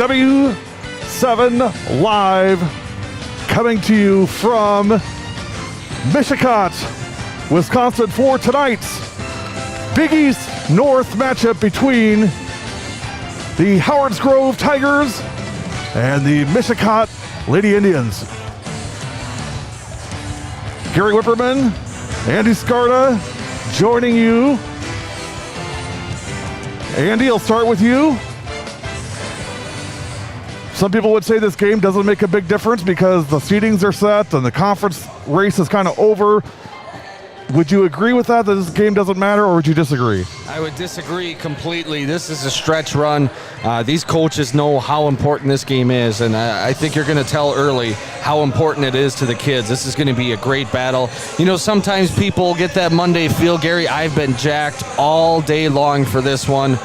W7 Live, coming to you from Mishicot, Wisconsin, for tonight's Big East North matchup between the Howard's Grove Tigers and the Mishicot Lady Indians. Gary Whipperman, Andy Scarta joining you. Andy, I'll start with you. Some people would say this game doesn't make a big difference because the seedings are set and the conference race is kind of over. Would you agree with that this game doesn't matter, or would you disagree? I would disagree completely. This is a stretch run. These coaches know how important this game is, and I think you're going to tell early how important it is to the kids. This is going to be a great battle. You know, sometimes people get that Monday feel. Gary, I've been jacked all day long for this one.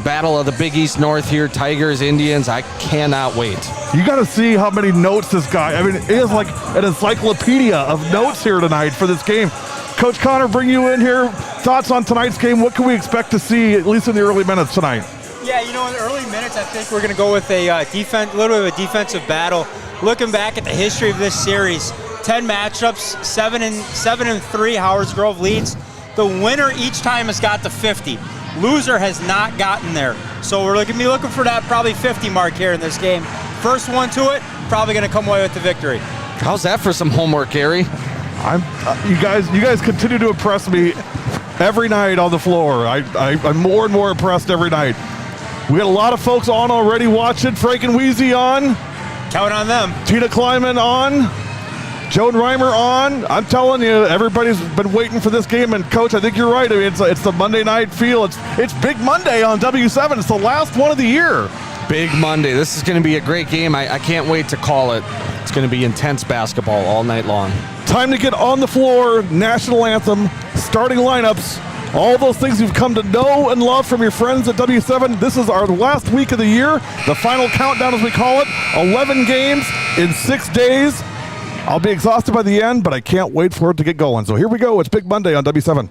Battle of the Big East North here, Tigers, Indians. I cannot wait. You got to see how many notes this guy, I mean, it is like an encyclopedia of notes here tonight for this game. Coach Connor, bring you in here. Thoughts on tonight's game? What can we expect to see, at least in the early minutes tonight? Yeah, you know, in the early minutes, I think we're going to go with a little bit of a defensive battle. Looking back at the history of this series, 10 matchups, 7 and 3 Howard's Grove leads. The winner each time has got to 50. Loser has not gotten there. So we're going to be looking for that probably 50 mark here in this game. First one to it, probably going to come away with the victory. How's that for some homework, Gary? You guys continue to impress me every night on the floor. I'm more and more impressed every night. We got a lot of folks on already watching. Frank and Wheezy on. Count on them. Tina Kleiman on. Joan Reimer on. I'm telling you, everybody's been waiting for this game. And Coach, I think you're right. I mean, it's the Monday night feel. It's Big Monday on W7. It's the last one of the year. Big Monday. This is going to be a great game. I can't wait to call it. It's going to be intense basketball all night long. Time to get on the floor. National anthem, starting lineups, all those things you've come to know and love from your friends at W7. This is our last week of the year, the final countdown as we call it. 11 games in 6 days. I'll be exhausted by the end, but I can't wait for it to get going. So here we go. It's Big Monday on W7.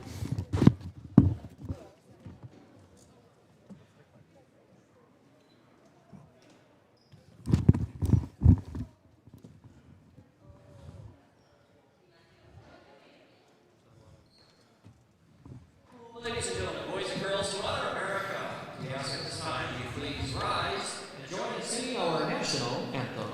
Ladies and gentlemen, boys and girls from Mother America, we ask at this time you please rise and join in singing our national anthem.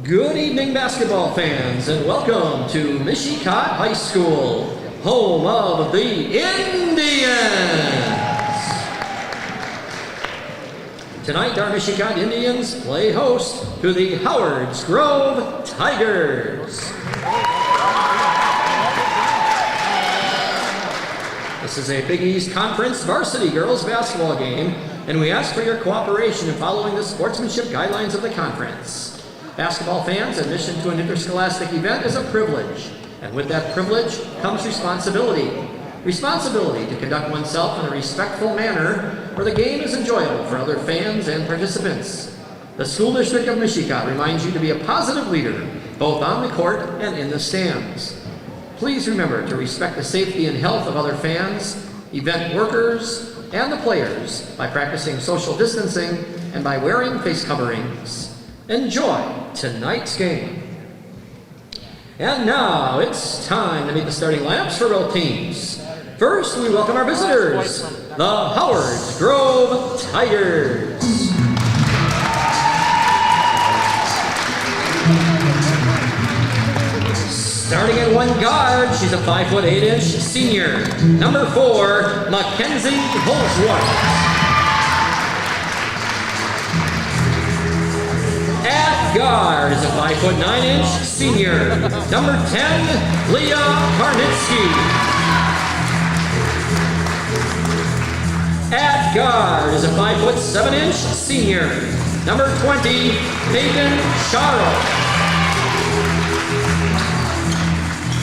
Good evening, basketball fans, and welcome to Mishicot High School, home of the Indians. Tonight, our Mishicot Indians play host to the Howard's Grove Tigers. The This is a Big East Conference varsity girls basketball game, and we ask for your cooperation in following the sportsmanship guidelines of the conference. Basketball fans, admission to an interscholastic event is a privilege, and with that privilege comes responsibility. Responsibility to conduct oneself in a respectful manner where the game is enjoyable for other fans and participants. The School District of Mishicot reminds you to be a positive leader, both on the court and in the stands. Please remember to respect the safety and health of other fans, event workers, and the players by practicing social distancing and by wearing face coverings. Enjoy tonight's game. And now it's time to meet the starting lineups for both teams. First, we welcome our visitors, the Howard Grove Tigers. Starting at one guard, she's a 5'8" senior, number 4, Mackenzie Holzwart. At guard is a 5'9" senior, number 10, Leah Karnitsky. At guard is a 5'7" senior, number 20, Megan Charles.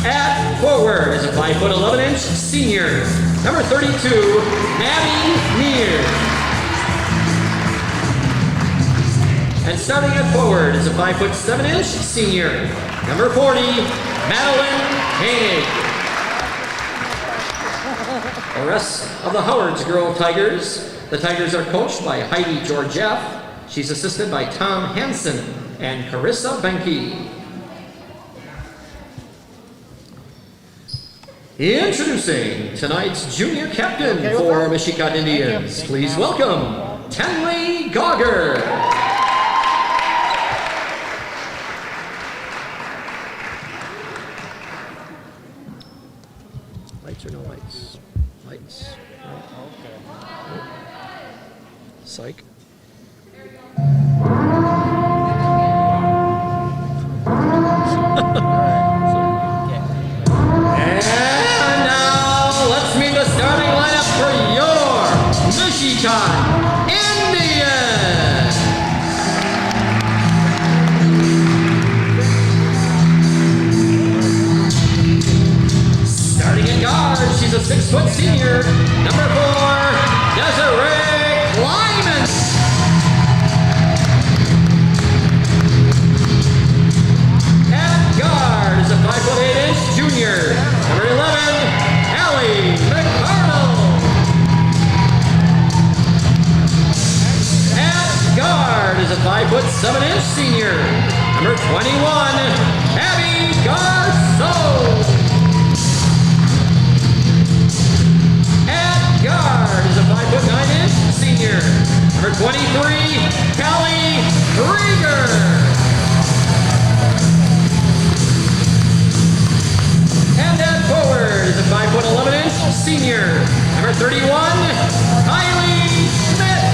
At forward is a 5'11" senior, number 32, Maddie Mears. And starting at forward is a 5'7" senior, number 40, Madeline Koenig. The rest of the Howard Grove Tigers. The Tigers are coached by Heidi Georgieff. She's assisted by Tom Hansen and Carissa Benke. Introducing tonight's junior captain for Mishicot Indians. Please welcome Tenley Gauger. Lights or no lights? Lights. Okay. Psych. Mishicot Indians. Starting at guard, she's a 6' senior, number 4, Desiree Kleiman. At guard is a 5'8" junior, number 11, Allie McCardle. Guard is a 5'7" senior, number 21, Abby Garceau. At guard is a 5'9" senior, number 23, Kelly Krieger. And at forward is a 5'11" senior, number 31, Kylie Schmidt.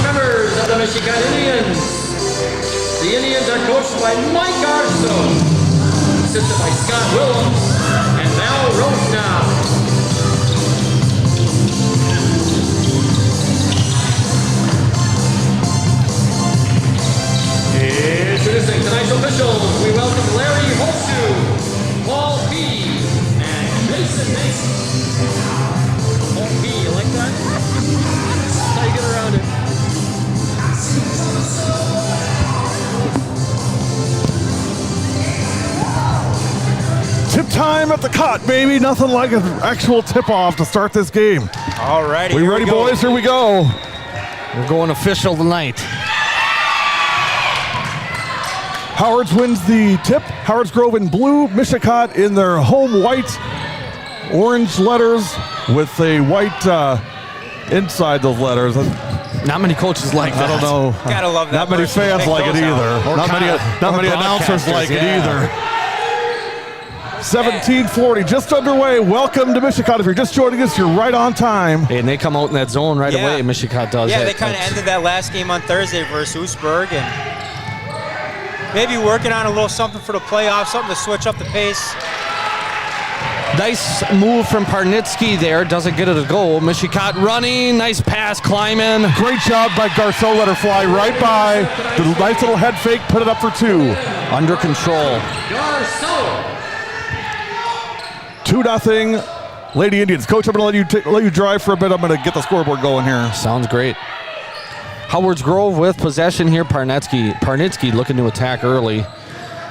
Members of the Mishicot Indians. The Indians are coached by Mike Garceau, assisted by Scott Willems and Val Rosenow. Introducing tonight's officials, we welcome Larry Holshu, Paul P, and Jason Mason. Paul P, you like that? That's how you get around it. Tip time at the cot, baby. Nothing like an actual tip-off to start this game. All righty. We ready, boys? Here we go. We're going official tonight. Howards wins the tip. Howards Grove in blue, Mishicot in their home white, orange letters with a white inside those letters. Not many coaches like that. I don't know. Gotta love that. Not many fans like it either. Not many announcers like it either. 17:40, just underway. Welcome to Mishicot. If you're just joining us, you're right on time. Hey, and they come out in that zone right away. Mishicot does. Yeah, they kind of ended that last game on Thursday versus Oostburg, and maybe working on a little something for the playoffs, something to switch up the pace. Nice move from Parnitsky there. Doesn't get it a goal. Mishicot running. Nice pass, climbing. Great job by Garceau. Let her fly right by. The nice little head fake. Put it up for 2. Under control. 2-0. Lady Indians. Coach, I'm going to let you drive for a bit. I'm going to get the scoreboard going here. Sounds great. Howards Grove with possession here. Parnitsky looking to attack early.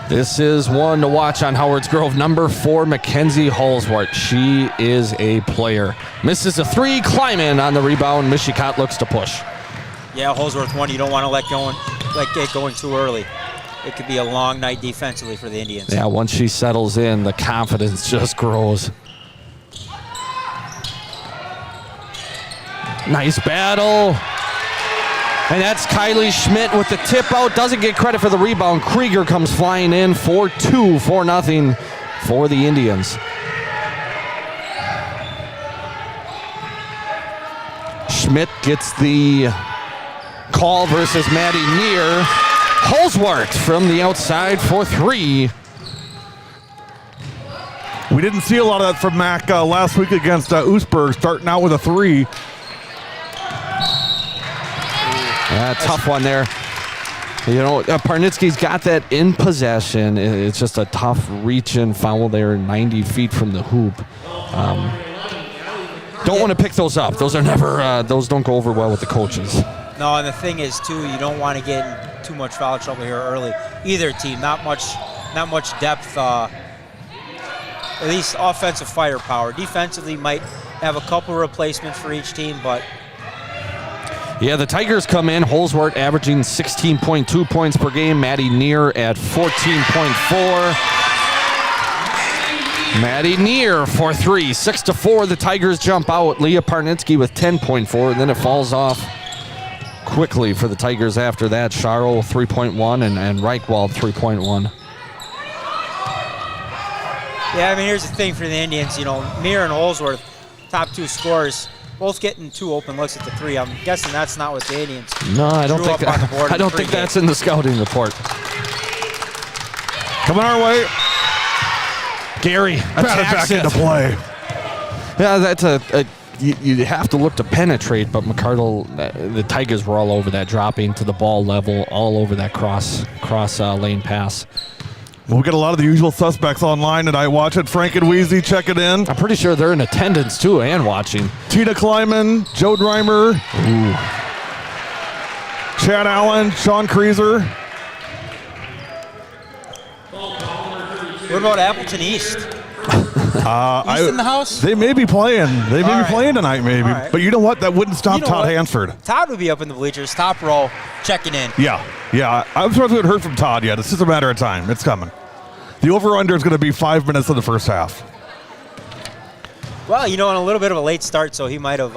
This is one to watch on Howards Grove. Number 4, Mackenzie Holsworth. She is a player. Misses a 3, climbing on the rebound. Mishicot looks to push. Yeah, Holsworth one you don't want to let get going too early. It could be a long night defensively for the Indians. Yeah, once she settles in, the confidence just grows. Nice battle. And that's Kylie Schmidt with the tip out. Doesn't get credit for the rebound. Krieger comes flying in for 2, 4-0 for the Indians. Schmidt gets the call versus Maddie Neer. Holsworth from the outside for 3. We didn't see a lot of that from Mac last week against Oostburg, starting out with a 3. Tough one there. You know, Parnitsky's got that in possession. It's just a tough reach-in foul there, 90 feet from the hoop. Don't want to pick those up. Those are never. Those don't go over well with the coaches. No, and the thing is too, you don't want to get in too much foul trouble here early. Either team, not much depth. At least offensive firepower. Defensively, might have a couple replacements for each team, but. Yeah, the Tigers come in. Holsworth averaging 16.2 points per game. Maddie Neer at 14.4. Maddie Neer for 3. 6-4. The Tigers jump out. Leah Parnitsky with 10.4. And then it falls off quickly for the Tigers after that. Charles 3.1 and Reichwald 3.1. Yeah, I mean, here's the thing for the Indians. You know, Neer and Holsworth, top 2 scorers. Both getting 2 open looks at the 3. I'm guessing that's not what the Indians. No, I don't think on the board I don't think that's in the scouting report. Coming our way. Gary attacks back into play. Yeah, that's you have to look to penetrate, but McCardle, the Tigers were all over that, dropping to the ball level, all over that cross lane pass. Well, we got a lot of the usual suspects online, and I watch it. Frank and Weezy checking in. I'm pretty sure they're in attendance, too, and watching. Tina Kleiman, Joe Dreimer, Chad Allen, Sean Kreezer. What about Appleton East? East in the house? They may be playing. They may be playing tonight, maybe. Right. But you know what? That wouldn't stop Todd Hansford. Todd would be up in the bleachers, top row, checking in. Yeah. I'm surprised we haven't heard from Todd yet. It's just a matter of time. It's coming. The over-under is going to be 5 minutes in the first half. Well, you know, on a little bit of a late start, so he might have.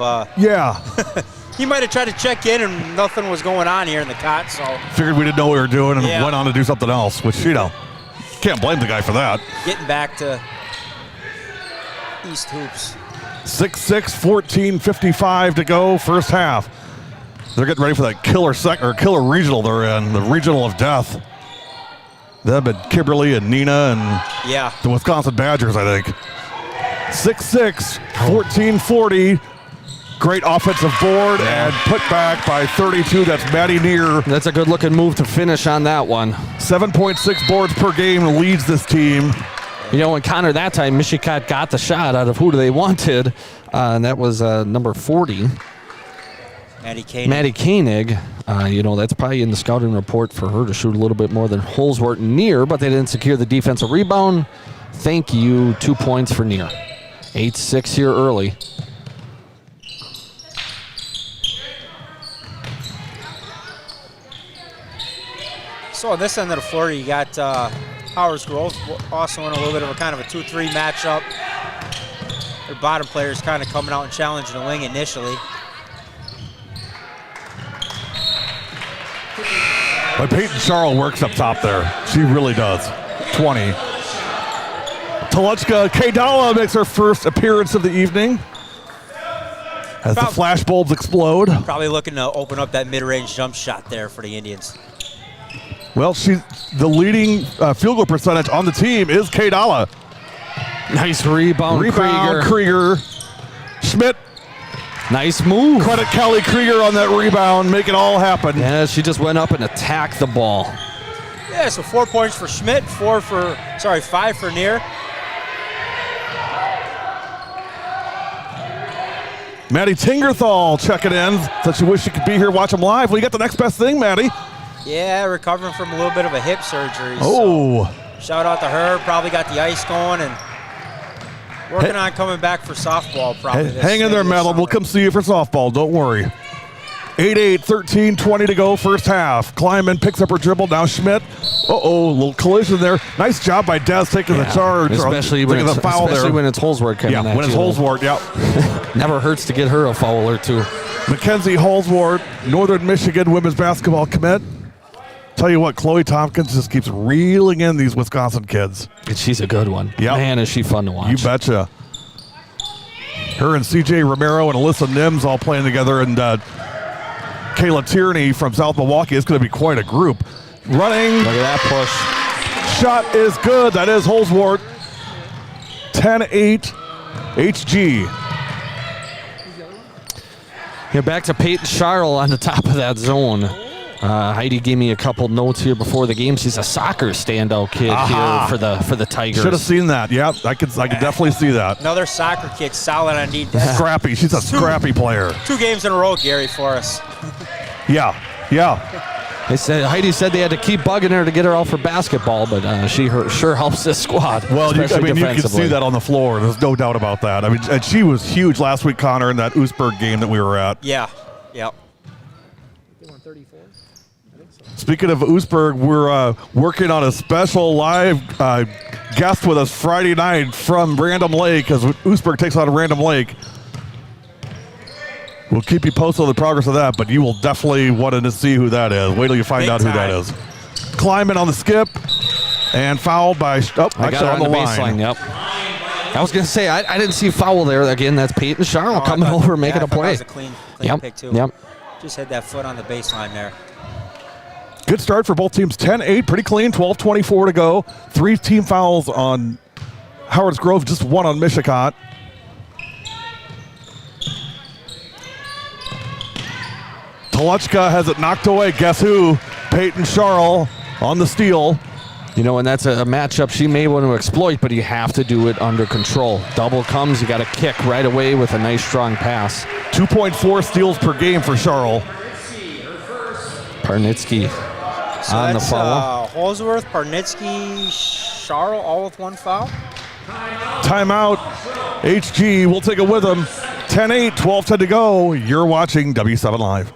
He might have tried to check in, and nothing was going on here in the cot. So figured we didn't know what we were doing and went on to do something else, which can't blame the guy for that. Getting back to East hoops. 6-6, 14:55 to go, first half. They're getting ready for that killer regional they're in, the regional of death. Them and Kimberly and Nina and the Wisconsin Badgers, I think. 6-6, 14:40. Great offensive board and put back by 32. That's Maddie Neer. That's a good-looking move to finish on that one. 7.6 boards per game leads this team. You know, and Connor, that time, Mishicot got the shot out of who they wanted, and that was number 40. Maddie Koenig. That's probably in the scouting report for her to shoot a little bit more than Holsworth and Neer, but they didn't secure the defensive rebound. Thank you. 2 points for Neer. 8-6 here early. So on this end of the floor, you got Howards Grove also in a little bit of a kind of a 2-3 matchup. Their bottom players kind of coming out and challenging the wing initially. But Peyton Charles works up top there. She really does. 20. Toluchka Kaydala makes her first appearance of the evening as the flash bulbs explode. Probably looking to open up that mid-range jump shot there for the Indians. Well, the leading field goal percentage on the team is Kaydala. Nice rebound, Krieger. Schmidt. Nice move. Credit Kelly Krieger on that rebound. Make it all happen. Yeah, she just went up and attacked the ball. Yeah, so 4 points for Schmidt, 5 for Neer. Maddie Tingerthal checking in. Said she wished she could be here, watch them live. Well, you got the next best thing, Maddie. Yeah, recovering from a little bit of a hip surgery. Oh. So shout out to her. Probably got the ice going and working on coming back for softball probably. Hang in there, Madeline. We'll come see you for softball. Don't worry. 8-8, 13-20 to go, first half. Kleiman picks up her dribble. Now Schmidt. Little collision there. Nice job by Des taking the charge. Especially when it's Holsworth coming at you. When it's Holsworth, Never hurts to get her a foul or two. Mackenzie Holsworth, Northern Michigan women's basketball commit. Tell you what, Chloe Tompkins just keeps reeling in these Wisconsin kids. And she's a good one. Yep. Man, is she fun to watch. You betcha. Her and CJ Romero and Alyssa Nims all playing together, and Kayla Tierney from South Milwaukee. It's going to be quite a group. Running. Look at that push. Shot is good. That is Holsworth. 10-8 HG. Here back to Peyton Charles on the top of that zone. Heidi gave me a couple notes here before the game. She's a soccer standout kid here for the Tigers. Should have seen that. Yeah, I could definitely see that. Another soccer kid, solid on D. Scrappy. She's a scrappy player. 2 games in a row, Gary, for us. Yeah. Heidi said they had to keep bugging her to get her out for basketball, but she sure helps this squad. Well, you can see that on the floor. There's no doubt about that. I mean, and she was huge last week, Connor, in that Oostburg game that we were at. Yeah. Yep. Speaking of Oostburg, we're working on a special live guest with us Friday night from Random Lake, as Oostburg takes on Random Lake. We'll keep you posted on the progress of that, but you will definitely want to see who that is. Wait till you find out who that is. Kleiman on the skip, and fouled by actually on the baseline. Yep. I was going to say, I didn't see a foul there. Again, that's Peyton Charles coming over making a play. That was a clean pick, too. Yep. Just had that foot on the baseline there. Good start for both teams. 10-8, pretty clean. 12:24 to go. 3 team fouls on Howard's Grove, just 1 on Mishicot. Toluchka has it knocked away. Guess who? Peyton Charles on the steal. You know, and that's a matchup she may want to exploit, but you have to do it under control. Double comes, you got to kick right away with a nice strong pass. 2.4 steals per game for Charles. Parnitsky on the foul. Holsworth, Parnitsky, Charles, all with 1 foul. Timeout. HG will take it with him. 10-8, 12-10 to go. You're watching W7 Live.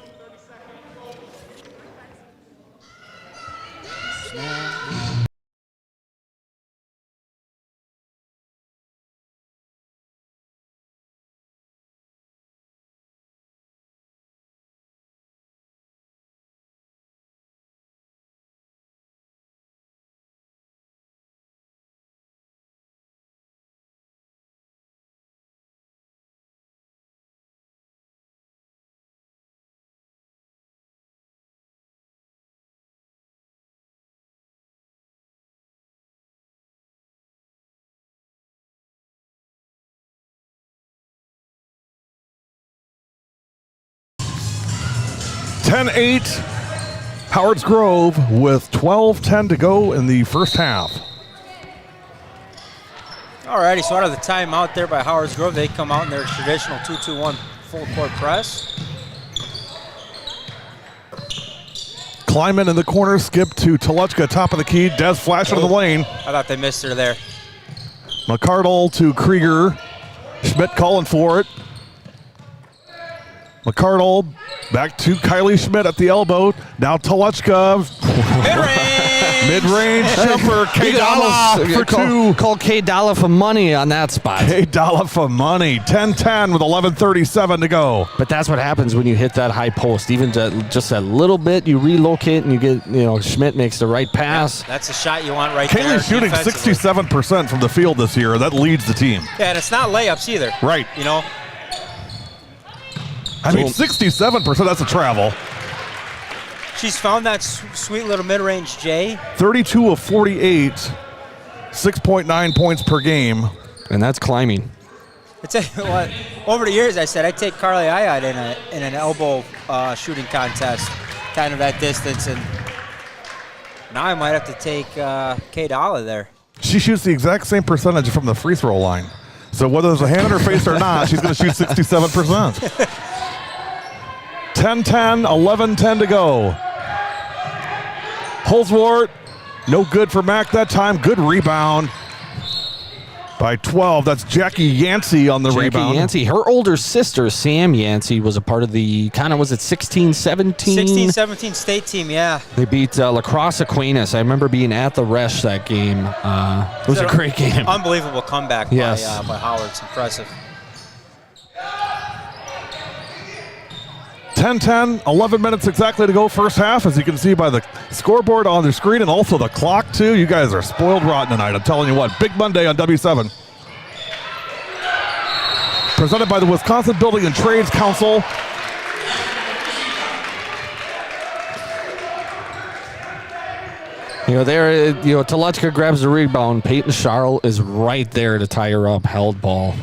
Howard's Grove with 12:10 to go in the first half. Alrighty, so out of the timeout there by Howard's Grove, they come out in their traditional 2-2-1 full court press. Kleiman in the corner, skip to Toluchka, top of the key. Des flash into the lane. I thought they missed her there. McCardle to Krieger. Schmidt calling for it. McCardle back to Kylie Schmidt at the elbow. Now Toluchka. Mid-range jumper. K-Dollar for 2. Call K-Dollar for money on that spot. K-Dollar for money. 10-10 with 11:37 to go. But that's what happens when you hit that high post. Even just a little bit, you relocate and you get, Schmidt makes the right pass. Yeah, that's the shot you want right there. Kaylee's shooting 67% from the field this year. That leads the team. Yeah, and it's not layups either. Right. I mean, 67%, that's a travel. She's found that sweet little mid-range J. 32 of 48, 6.9 points per game. And that's climbing. I tell you what, over the years I said I'd take Carly Ayat in an elbow shooting contest, kind of that distance, and now I might have to take Kay Dalla there. She shoots the exact same percentage from the free throw line. So whether there's a hand in her face or not, she's going to shoot 67%. 10-10, 11-10 to go. Holsworth, no good for Mac that time. Good rebound by 12. That's Jackie Yancey on the rebound. Jackie Yancey. Her older sister, Sam Yancey, was a part of the, was it 16-17? 16-17 state team, yeah. They beat La Crosse Aquinas. I remember being at the Resch that game. It was a great game. Unbelievable comeback yes. by Howard. It's impressive. 10-10, 11 minutes exactly to go first half, as you can see by the scoreboard on the screen and also the clock, too. You guys are spoiled rotten tonight. I'm telling you what. Big Monday on W7. Presented by the Wisconsin Building and Trades Council. Telechka grabs the rebound. Peyton Charles is right there to tie her up. Held ball.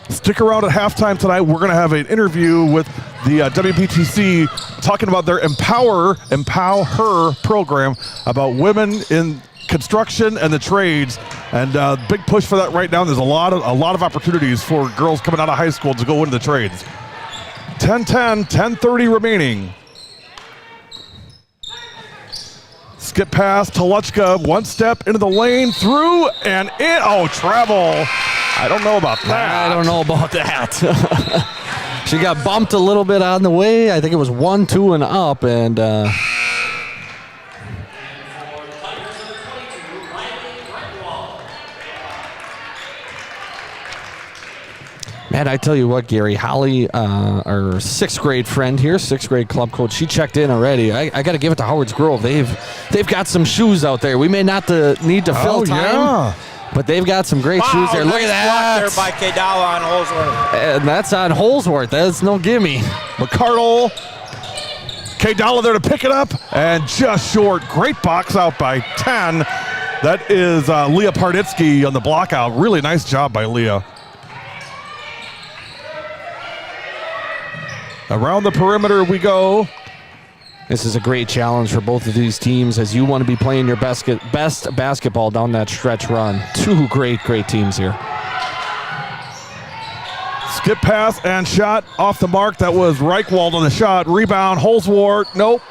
Stick around at halftime tonight. We're going to have an interview with the WPTC talking about their Empower Her program about women in construction and the trades, and big push for that right now. There's a lot of opportunities for girls coming out of high school to go into the trades. 10-10, 10:30 remaining. Skip pass, Telechka, one step into the lane, through and in. Oh, travel. I don't know about that. I don't know about that. She got bumped a little bit on the way. I think it was 1-2 and up, and man, I tell you what, Gary, Holly, our sixth grade friend here, sixth grade club coach, she checked in already. I got to give it to Howard's Grove. They've got some shoes out there. We may not need to fill time. Yeah. But they've got some great shoes there. Look at that. Block there by Kay Dalla on Holsworth. And that's on Holsworth. That's no gimme. McCardle. Kay Dalla there to pick it up. And just short. Great box out by 10. That is Leah Parditsky on the block out. Really nice job by Leah. Around the perimeter we go. This is a great challenge for both of these teams as you want to be playing your best basketball down that stretch run. Two great teams here. Skip pass and shot off the mark. That was Reichwald on the shot. Rebound, Holsworth. Nope.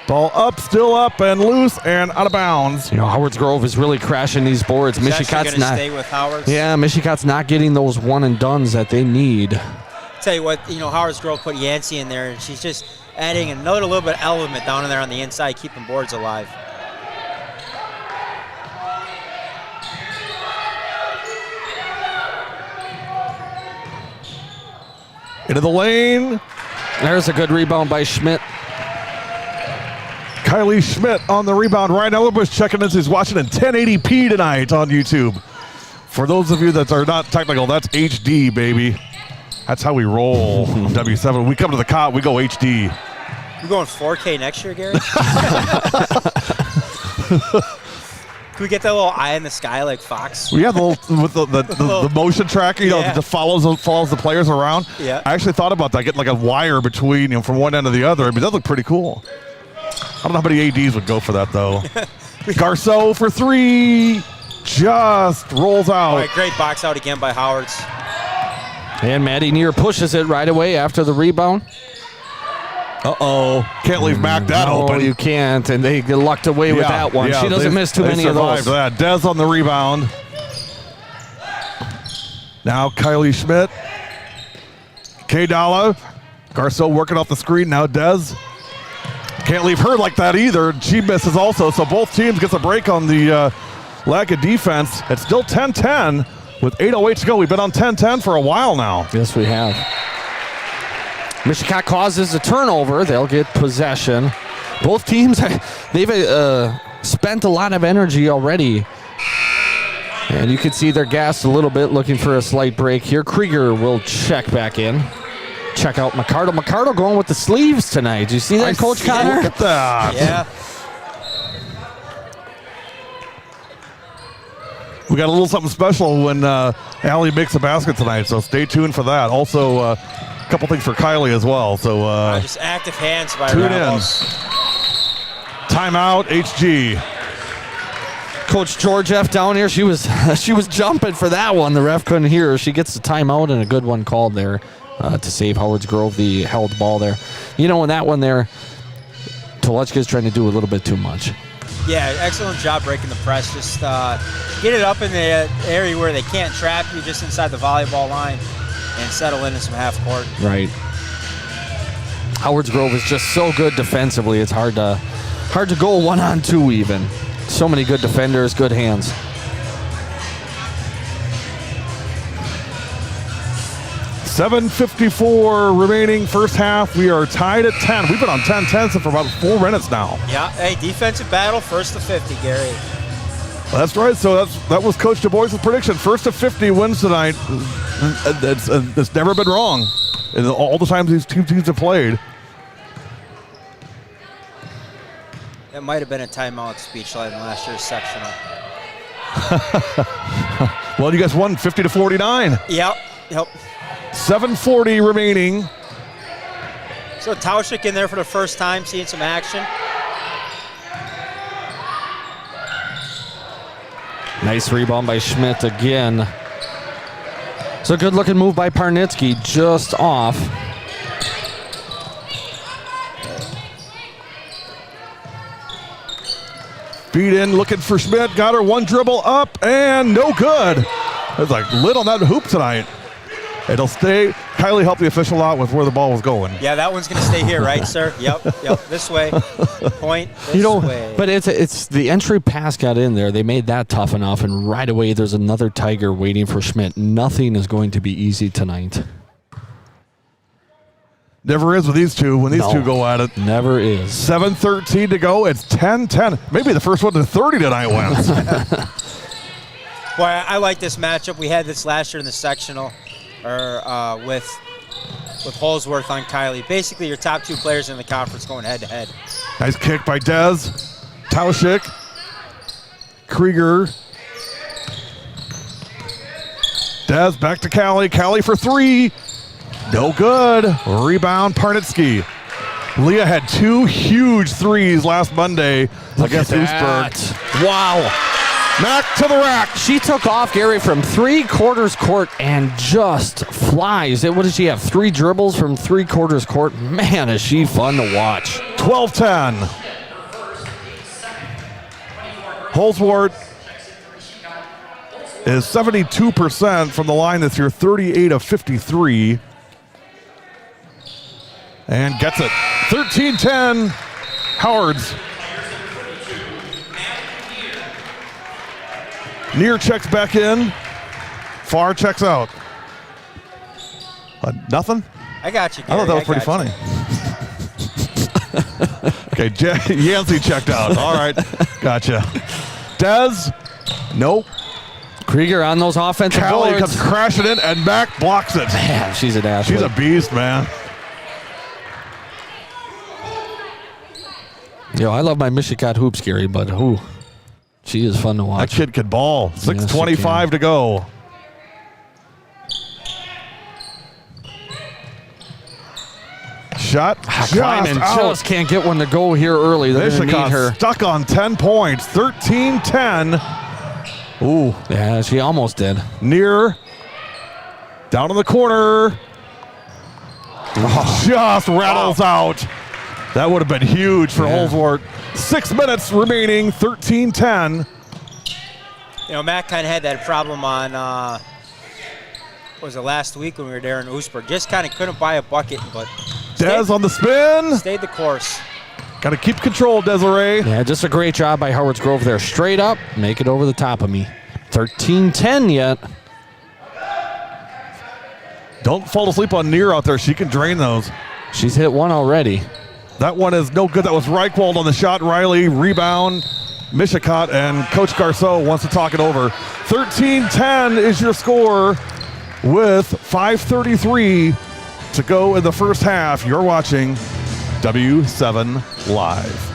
Ball up, still up, and loose, and out of bounds. Howard's Grove is really crashing these boards. Mishicot's not stay with Howard's. Yeah, Mishicot's not getting those one and dones that they need. Tell you what, Howard's Grove put Yancey in there, and she's just adding another little bit of element down in there on the inside, keeping boards alive. Into the lane. There's a good rebound by Schmidt. Kylie Schmidt on the rebound. Ryan Ellerbush checking in. He's watching in 1080p tonight on YouTube. For those of you that are not technical, that's HD, baby. That's how we roll on W7. We come to the cot, we go HD. We're going 4K next year, Gary? Can we get that little eye in the sky like Fox? Yeah, with the motion tracker, that follows the players around. Yeah. I actually thought about that, getting like a wire between, from one end to the other. I mean, that looked pretty cool. I don't know how many ADs would go for that, though. Garceau for three. Just rolls out. All right, great box out again by Howard's. And Maddie Neer pushes it right away after the rebound. Uh-oh. Can't leave Mac that open. No, you can't, and they get lucked away with that one. She doesn't miss too many of those. That. Dez on the rebound. Now Kylie Schmidt. Kay Dalla. Garceau working off the screen. Now Dez. Can't leave her like that either. She misses also, so both teams gets a break on the lack of defense. It's still 10-10 with 8:08 to go. We've been on 10-10 for a while now. Yes, we have. Mishicot causes a turnover. They'll get possession. Both teams, they've spent a lot of energy already. And you can see they're gassed a little bit, looking for a slight break here. Krieger will check back in. Check out McCardle. McCardle going with the sleeves tonight. Do you see that, Coach Connor? Look at that. Yeah. We got a little something special when Allie makes a basket tonight, so stay tuned for that. Also, a couple things for Kylie as well. So just active hands by tune in. Ramos. Timeout, HG. Coach George F. down here, she was jumping for that one. The ref couldn't hear her. She gets the timeout and a good one called there to save Howard's Grove the held ball there. You know, in that one there, Tolechka's trying to do a little bit too much. Yeah, excellent job breaking the press. Just get it up in the area where they can't trap you, just inside the volleyball line, and settle into some half court. Right. Howard's Grove is just so good defensively. It's hard to go 1-on-2 even. So many good defenders, good hands. $7:54 remaining first half. We are tied at 10. We've been on 10-10 for about 4 minutes now. Yeah, hey, defensive battle, first to 50, Gary. That's right. So that was Coach Du Bois' prediction. First to 50 wins tonight. It's never been wrong in all the times these two teams have played. It might have been a timeout speech like in last year's sectional. Well, you guys won 50-49. Yep. 7:40 remaining. So Tauschik in there for the first time, seeing some action. Nice rebound by Schmidt again. It's a good-looking move by Parnitsky, just off. Feed in, looking for Schmidt. Got her one dribble up and no good. It's like lit on that hoop tonight. It'll stay. Kylie helped the official out with where the ball was going. Yeah, that one's going to stay here, right, sir? Yep. This way. Point this way. But it's the entry pass got in there. They made that tough enough, and right away there's another Tiger waiting for Schmidt. Nothing is going to be easy tonight. Never is with these two when these two go at it. Never is. 7:13 to go. It's 10-10. Maybe the first one to 30 tonight wins. Boy, I like this matchup. We had this last year in the sectional with Holsworth on Kylie. Basically, your top 2 players in the conference going head-to-head. Nice kick by Dez. Tauschik. Krieger. Dez back to Callie. Callie for 3. No good. Rebound, Parnitsky. Leah had 2 huge threes last Monday against Duisburg. Wow. Mack to the rack. She took off, Gary, from 3/4 court and just flies. What did she have? 3 dribbles from 3/4 court? Man, is she fun to watch. 12-10. Holsworth is 72% from the line this year, 38 of 53. And gets it. 13-10. Howards. Near checks back in. Far checks out. Nothing? I got you, Gary. I thought that was pretty funny. Okay, Yancey checked out. All right. Gotcha. Dez. Nope. Krieger on those offensive Callie boards. comes crashing in, and Mack blocks it. Man, she's an athlete. She's a beast, man. I love my Mishicot hoops, Gary, but she is fun to watch. That kid could ball. 6:25 to go. Shot. Kleiman just can't get one to go here early. They're going to need her. Stuck on 10 points. 13-10. Ooh. Yeah, she almost did. Near. Down in the corner. Just rattles out. That would have been huge for Holsworth. 6 minutes remaining, 13-10. Matt kind of had that problem on, was it last week when we were there in Oostburg? Just kind of couldn't buy a bucket, but Dez on the spin. Stayed the course. Got to keep control, Desiree. Yeah, just a great job by Howard's Grove there. Straight up, make it over the top of me. 13-10 yet. Don't fall asleep on Near out there. She can drain those. She's hit one already. That one is no good. That was Reichwald on the shot. Riley, rebound. Mishicot, and Coach Garceau wants to talk it over. 13-10 is your score with 5:33 to go in the first half. You're watching W7 Live.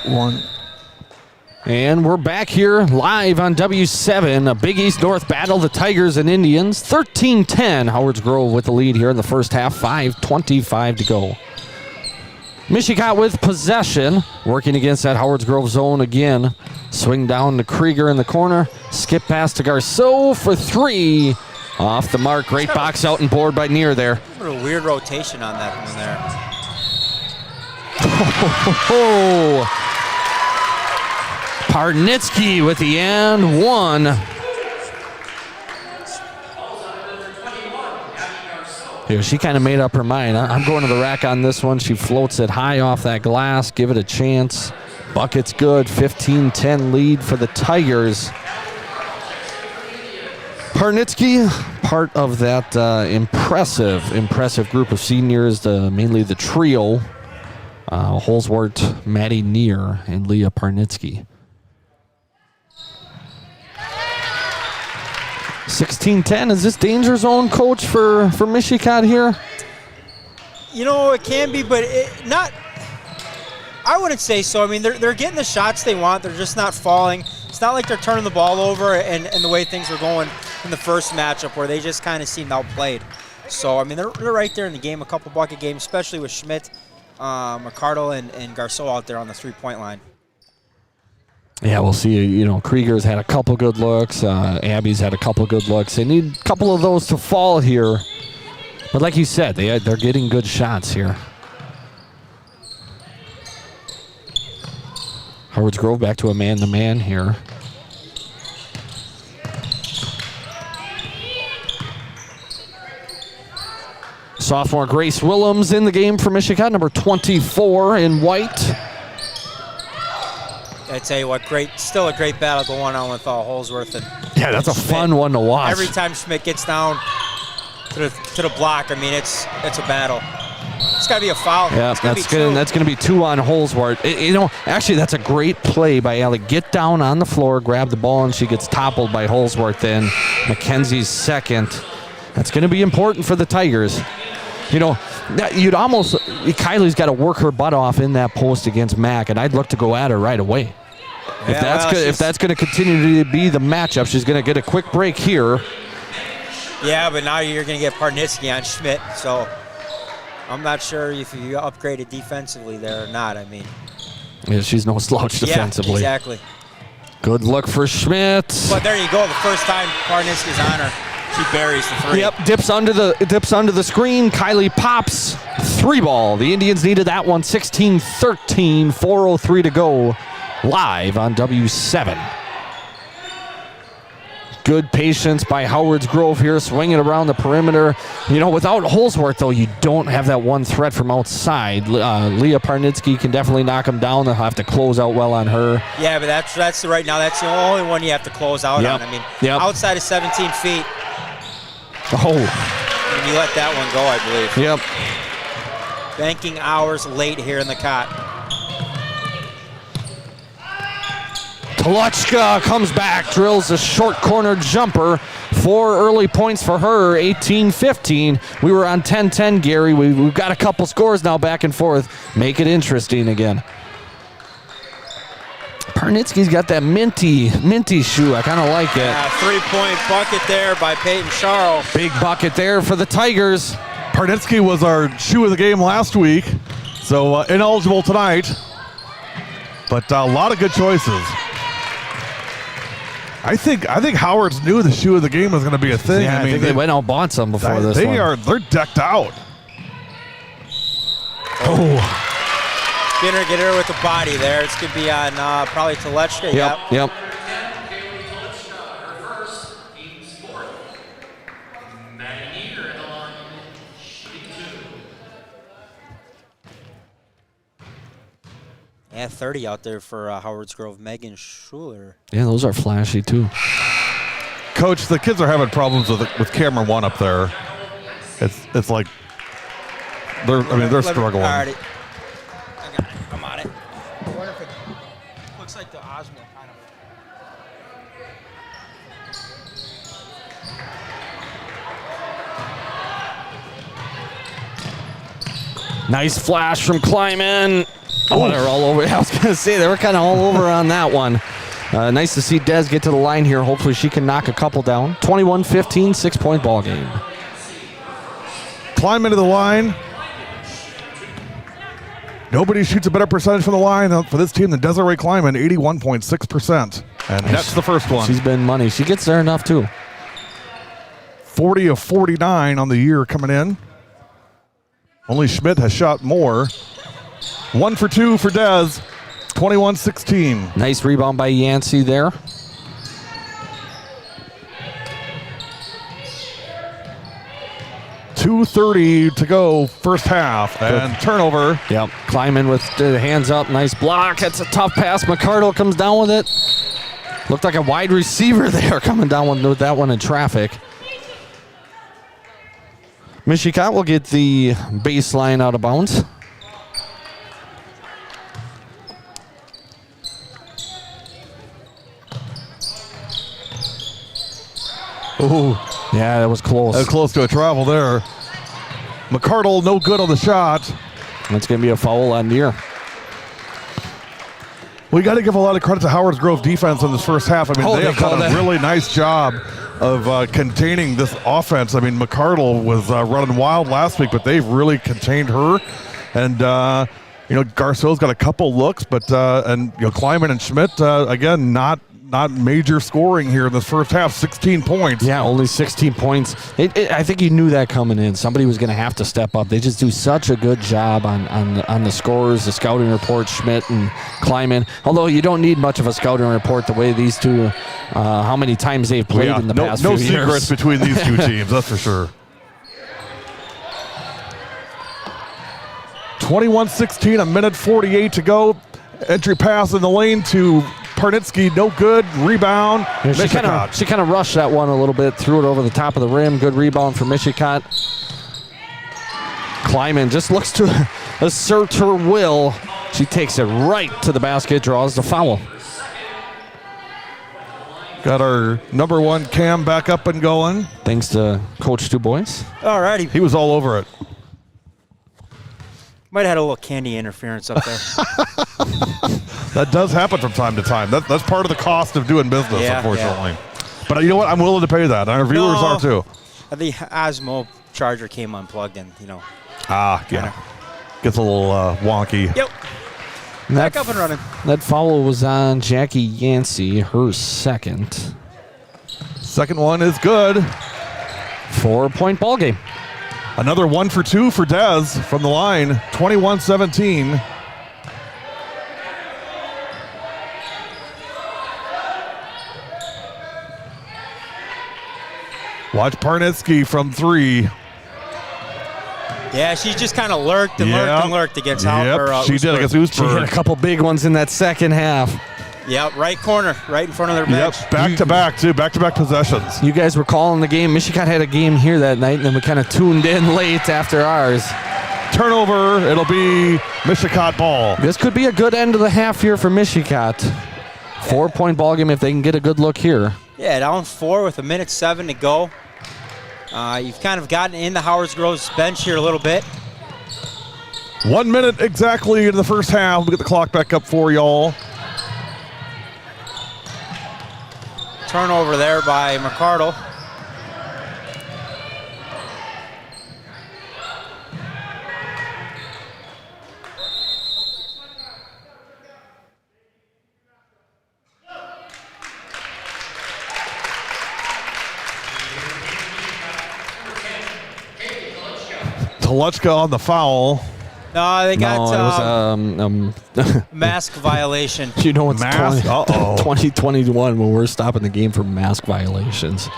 1. And we're back here live on W7, a Big East North battle, the Tigers and Indians. 13-10, Howards Grove with the lead here in the first half, 5:25 to go. Mishicot with possession, working against that Howards Grove zone again. Swing down to Krieger in the corner, skip pass to Garceau for 3. Off the mark, great box out and board by Neer there. What a weird rotation on that one there. Parnitsky with the and 1. Here, she kind of made up her mind. I'm going to the rack on this one. She floats it high off that glass. Give it a chance. Bucket's good. 15-10 lead for the Tigers. Parnitsky, part of that impressive group of seniors, mainly the trio. Holsworth, Maddie Neer, and Leah Parnitsky. 16-10, is this danger zone, coach, for Mishicot here? You know, it can be, but not. I wouldn't say so. I mean, they're getting the shots they want. They're just not falling. It's not like they're turning the ball over and the way things were going in the first matchup where they just kind of seemed outplayed. So, I mean, they're right there in the game, a couple bucket games, especially with Schmidt, McCardle, and Garceau out there on the three-point line. Yeah, we'll see. You know, Krieger's had a couple good looks. Abby's had a couple good looks. They need a couple of those to fall here. But like you said, they're getting good shots here. Howards Grove back to a man-to-man here. Sophomore Grace Willems in the game for Mishicot, number 24 in white. I tell you what, still a great battle going on with Holsworth and yeah, that's a fun one to watch. Every time Schmidt gets down to the block, I mean, it's a battle. It's got to be a foul. Yeah, that's going to be 2 on Holsworth. Actually, that's a great play by Allie. Get down on the floor, grab the ball, and she gets toppled by Holsworth. Then Mackenzie's second. That's going to be important for the Tigers. You know, Kylie's got to work her butt off in that post against Mac, and I'd look to go at her right away. If that's going to continue to be the matchup, she's going to get a quick break here. Yeah, but now you're going to get Parnitsky on Schmidt, so I'm not sure if you upgraded defensively there or not. I mean, yeah, she's no slouch defensively. Yeah, exactly. Good look for Schmidt. But there you go. The first time Parnitsky's on her, she buries the 3. Yep, dips under the screen. Kylie pops 3 ball. The Indians needed that one. 16-13, 4:03 to go. Live on W7. Good patience by Howards Grove here, swinging around the perimeter. You know, without Holsworth, though, you don't have that one threat from outside. Leah Parnitsky can definitely knock him down. They'll have to close out well on her. Yeah, but that's right now. That's the only one you have to close out on. I mean, outside of 17 feet. Oh. And you let that one go, I believe. Yep. Banking hours late here in the cot. Toluchka comes back, drills a short corner jumper. 4 early points for her, 18-15. We were on 10-10, Gary. We've got a couple scores now back and forth. Make it interesting again. Parnitsky's got that minty shoe. I kind of like it. Yeah, 3-point bucket there by Peyton Charles. Big bucket there for the Tigers. Parnitsky was our shoe of the game last week, so ineligible tonight. But a lot of good choices. I think Howards knew the shoe of the game was going to be a thing. Yeah, I mean, they went out and bought some before this one. They're decked out. Oh. Get her with the body there. It's going to be on probably Toluchka. Yep. Yeah, 30 out there for Howards Grove. Megan Schuler. Yeah, those are flashy too. Coach, the kids are having problems with camera 1 up there. It's like they're struggling. Alrighty. I'm on it. I wonder if it looks like the Osmo kind of. Nice flash from Kleiman. Oh, they're all over. I was going to say, they were kind of all over on that one. Nice to see Des get to the line here. Hopefully she can knock a couple down. 21-15, 6-point ball game. Climb into the line. Nobody shoots a better percentage from the line for this team than Desiree Kleiman, 81.6%. And that's the first one. She's been money. She gets there enough, too. 40 of 49 on the year coming in. Only Schmidt has shot more. 1 for 2 for Des. 21-16. Nice rebound by Yancey there. .230 to go first half. And turnover. Yep. Kleiman with the hands up. Nice block. That's a tough pass. McCardle comes down with it. Looked like a wide receiver there coming down with that one in traffic. Mishicot will get the baseline out of bounds. Ooh. Yeah, that was close. That was close to a travel there. McCardle, no good on the shot. That's going to be a foul on near. We got to give a lot of credit to Howard's Grove defense in this first half. I mean, they have done a really nice job of containing this offense. I mean, McCardle was running wild last week, but they've really contained her. And, Garceau's got a couple looks, but, Kleiman and Schmidt, again, not major scoring here in this first half, 16 points. Yeah, only 16 points. I think you knew that coming in. Somebody was going to have to step up. They just do such a good job on the scores, the scouting report, Schmidt and Kleiman. Although you don't need much of a scouting report the way these two, how many times they've played in the past few years. No secrets between these two teams, that's for sure. 21-16, a minute 48 to go. Entry pass in the lane to Parnitsky, no good. Rebound. Yeah, she kind of rushed that one a little bit, threw it over the top of the rim. Good rebound for Mishicot. Kleiman just looks to assert her will. She takes it right to the basket, draws the foul. Got our number one Cam back up and going. Thanks to Coach DuBois. All righty. He was all over it. Might have had a little candy interference up there. That does happen from time to time. That's part of the cost of doing business, unfortunately. Yeah. But you know what? I'm willing to pay that. Our viewers are too. The Osmo charger came unplugged and, yeah. Gets a little wonky. Yep. Back up and running. That foul was on Jackie Yancey, her second. Second one is good. 4-point ball game. Another 1 for 2 for Des from the line, 21-17. Watch Parnitsky from 3. Yeah, she just kind of lurked and lurked against Howard. She did against Oostburg. She hit a couple big ones in that second half. Yep, right corner, right in front of their bench. Yep, back-to-back, too. Back-to-back possessions. You guys were calling the game. Mishicot had a game here that night, and then we kind of tuned in late after ours. Turnover. It'll be Mishicot ball. This could be a good end of the half here for Mishicot. 4-point ball game if they can get a good look here. Yeah, down 4 with 1:07 to go. You've kind of gotten in the Howard Grove's bench here a little bit. 1 minute exactly into the first half. We'll get the clock back up for y'all. Turnover there by McCardle. Toluchka on the foul. No, they got it was mask violation. You know it's 2021 when we're stopping the game for mask violations.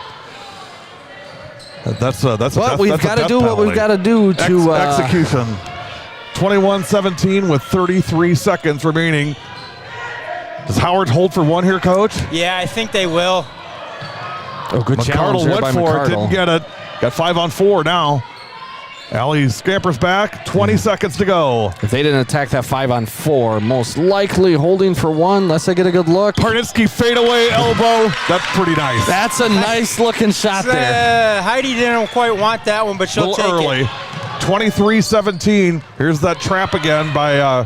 But we've got to do what we've got to do to execution. 21-17 with 33 seconds remaining. Does Howard hold for one here, Coach? Yeah, I think they will. Oh, good challenge there by went for it, didn't get it. Got 5 on 4 now. Allie scampers back, 20 seconds to go. If they didn't attack that 5 on 4, most likely holding for one, unless they get a good look. Parnitsky fadeaway elbow. That's pretty nice. That's a nice looking shot there. Heidi didn't quite want that one, but she'll take early. it. 23-17. Here's that trap again by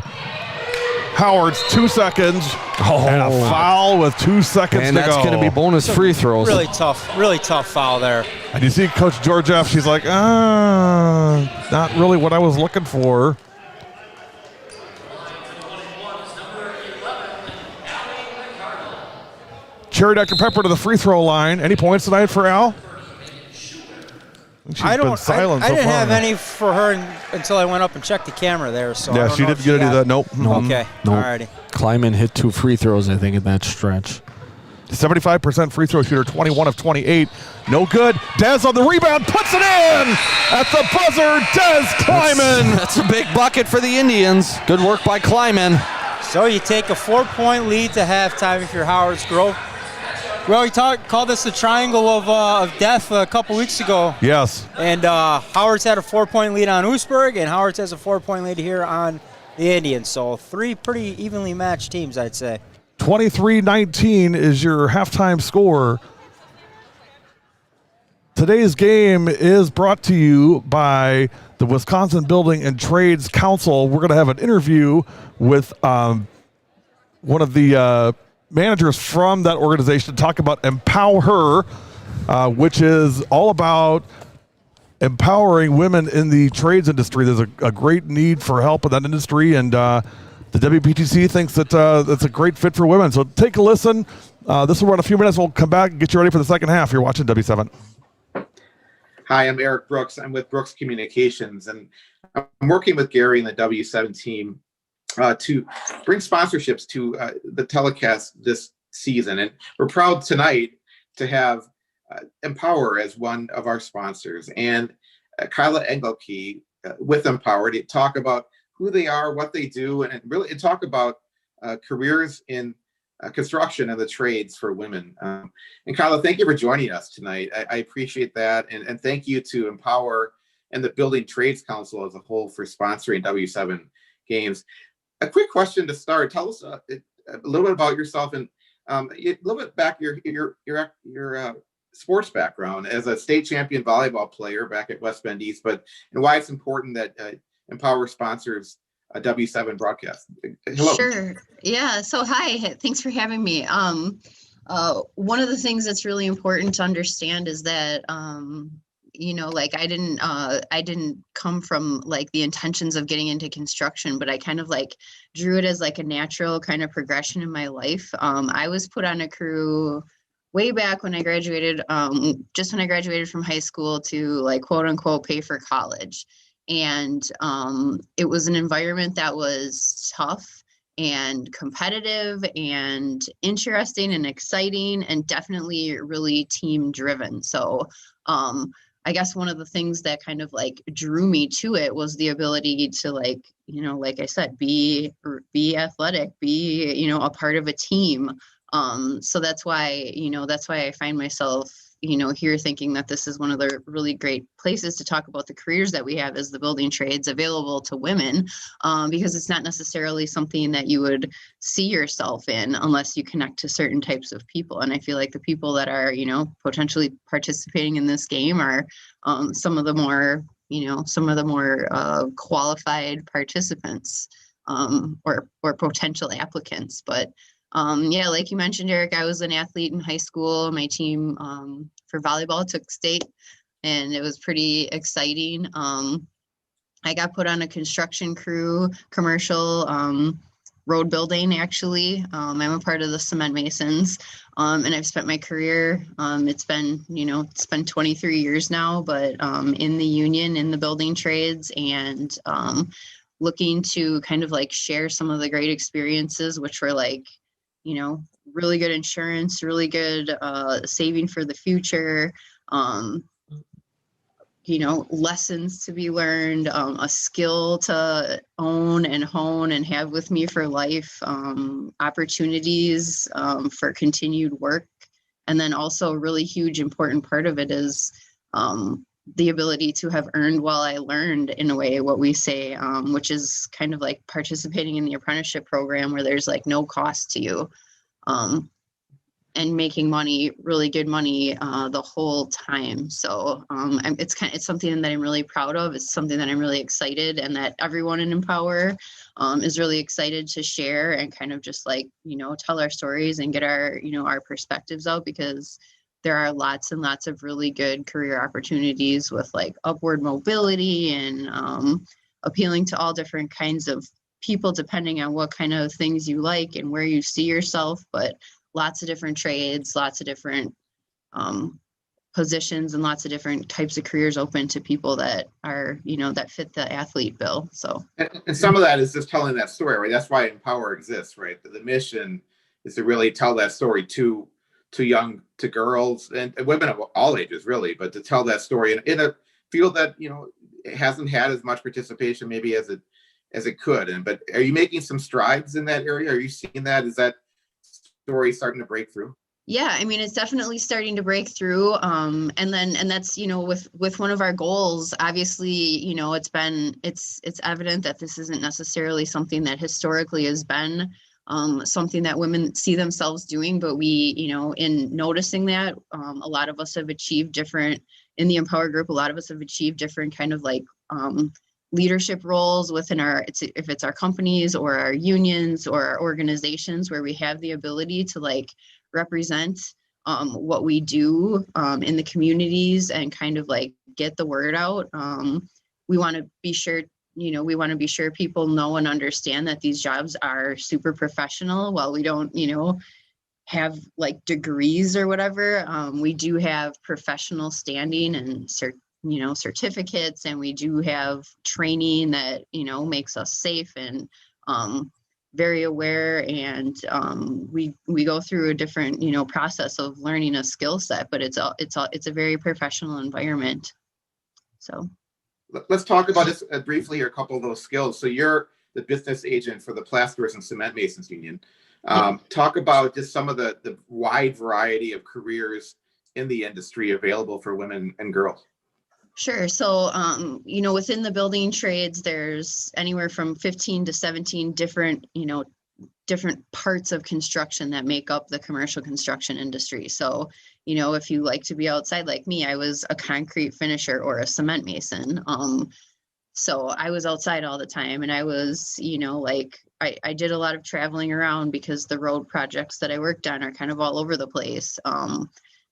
Howard's 2 seconds. And a foul with 2 seconds And to go. that's going to be bonus free throws. Really tough foul there. And you see Coach George F., she's like, not really what I was looking for. Cherry Dr. Pepper to the free throw line. Any points tonight for Al? I been silent so didn't far. have any for her until I went up and checked the camera there. So Yeah, she didn't get any of that. Nope. Okay. Nope. Alrighty. Kleiman hit 2 free throws, I think, in that stretch. 75% free throw shooter, 21 of 28. No good. Dez on the rebound, puts it in at the buzzer. Dez Kleiman. That's a big bucket for the Indians. Good work by Kleiman. So you take a 4-point lead to halftime if you're Howard's Grove. Well, we called this the triangle of death a couple weeks ago. Yes. And Howard's had a 4-point lead on Oostburg, and Howard's has a 4-point lead here on the Indians. So 3 pretty evenly matched teams, I'd say. 23-19 is your halftime score. Today's game is brought to you by the Wisconsin Building and Trades Council. We're going to have an interview with one of the managers from that organization to talk about Empower Her, which is all about empowering women in the trades industry. There's a great need for help in that industry, and the WPTC thinks that that's a great fit for women. So take a listen. This will run a few minutes. We'll come back and get you ready for the second half. You're watching W7. Hi, I'm Eric Brooks. I'm with Brooks Communications, and I'm working with Gary and the W7 team to bring sponsorships to the telecast this season. And we're proud tonight to have Empower as one of our sponsors, and Kyla Engelke with Empower to talk about who they are, what they do, and really talk about careers in construction and the trades for women. And Kyla, thank you for joining us tonight. I appreciate that. And thank you to Empower and the Building Trades Council as a whole for sponsoring W7 games. A quick question to start. Tell us a little bit about yourself and a little bit back your sports background as a state champion volleyball player back at West Bend East, and why it's important that Empower sponsors a W7 broadcast. Hello. Sure. Yeah. So hi, thanks for having me. One of the things that's really important to understand is that, like I didn't come from like the intentions of getting into construction, but I kind of like drew it as like a natural kind of progression in my life. I was put on a crew way back when I graduated, just when I graduated from high school to like quote unquote pay for college. And it was an environment that was tough and competitive and interesting and exciting and definitely really team driven. So I guess one of the things that kind of like drew me to it was the ability to like, like I said, be athletic, be, a part of a team. So that's why I find myself, here thinking that this is one of the really great places to talk about the careers that we have as the building trades available to women, because it's not necessarily something that you would see yourself in unless you connect to certain types of people. And I feel like the people that are, potentially participating in this game are some of the more qualified participants or potential applicants. But like you mentioned, Eric, I was an athlete in high school. My team for volleyball took state, and it was pretty exciting. I got put on a construction crew, commercial road building, actually. I'm a part of the Cement Masons, and I've spent my career, it's been 23 years now, but in the union, in the building trades, and looking to kind of like share some of the great experiences, which were like, really good insurance, really good saving for the future, lessons to be learned, a skill to own and hone and have with me for life, opportunities for continued work. And then also a really huge important part of it is the ability to have earned while I learned, in a way, what we say, which is kind of like participating in the apprenticeship program where there's like no cost to you. and making money, really good money, the whole time. So it's something that I'm really proud of. It's something that I'm really excited, and that everyone in Empower is really excited to share and kind of just like, tell our stories and get our, our perspectives out, because there are lots and lots of really good career opportunities with like upward mobility and appealing to all different kinds of people, depending on what kind of things you like and where you see yourself. But lots of different trades, lots of different positions, and lots of different types of careers open to people that are, that fit the athlete bill. So, and some of that is just telling that story, right? That's why Empower exists, right? The mission is to really tell that story to girls and women of all ages, really, but to tell that story in a field that, it hasn't had as much participation maybe as it could. But are you making some strides in that area? Are you seeing that? Is that story starting to break through? Yeah, I mean, it's definitely starting to break through. And that's, with one of our goals, obviously, it's evident that this isn't necessarily something that historically has been something that women see themselves doing. But we, in noticing that, a lot of us have achieved different, in the Empower group, a lot of us have achieved different kind of like leadership roles within if it's our companies or our unions or our organizations, where we have the ability to like represent what we do in the communities and kind of like get the word out. We want to be sure, people know and understand that these jobs are super professional. While we don't, have like degrees or whatever, we do have professional standing and certificates, and we do have training that, makes us safe and very aware, and we go through a different, process of learning a skill set, but it's a very professional environment. So let's talk about this briefly here, a couple of those skills. So you're the business agent for the Plasterers and Cement Masons Union. Talk about just some of the wide variety of careers in the industry available for women and girls. Sure. So, within the building trades, there's anywhere from 15 to 17 different, different parts of construction that make up the commercial construction industry. So, if you like to be outside like me, I was a concrete finisher or a cement mason. So I was outside all the time, and I was, I did a lot of traveling around because the road projects that I worked on are kind of all over the place.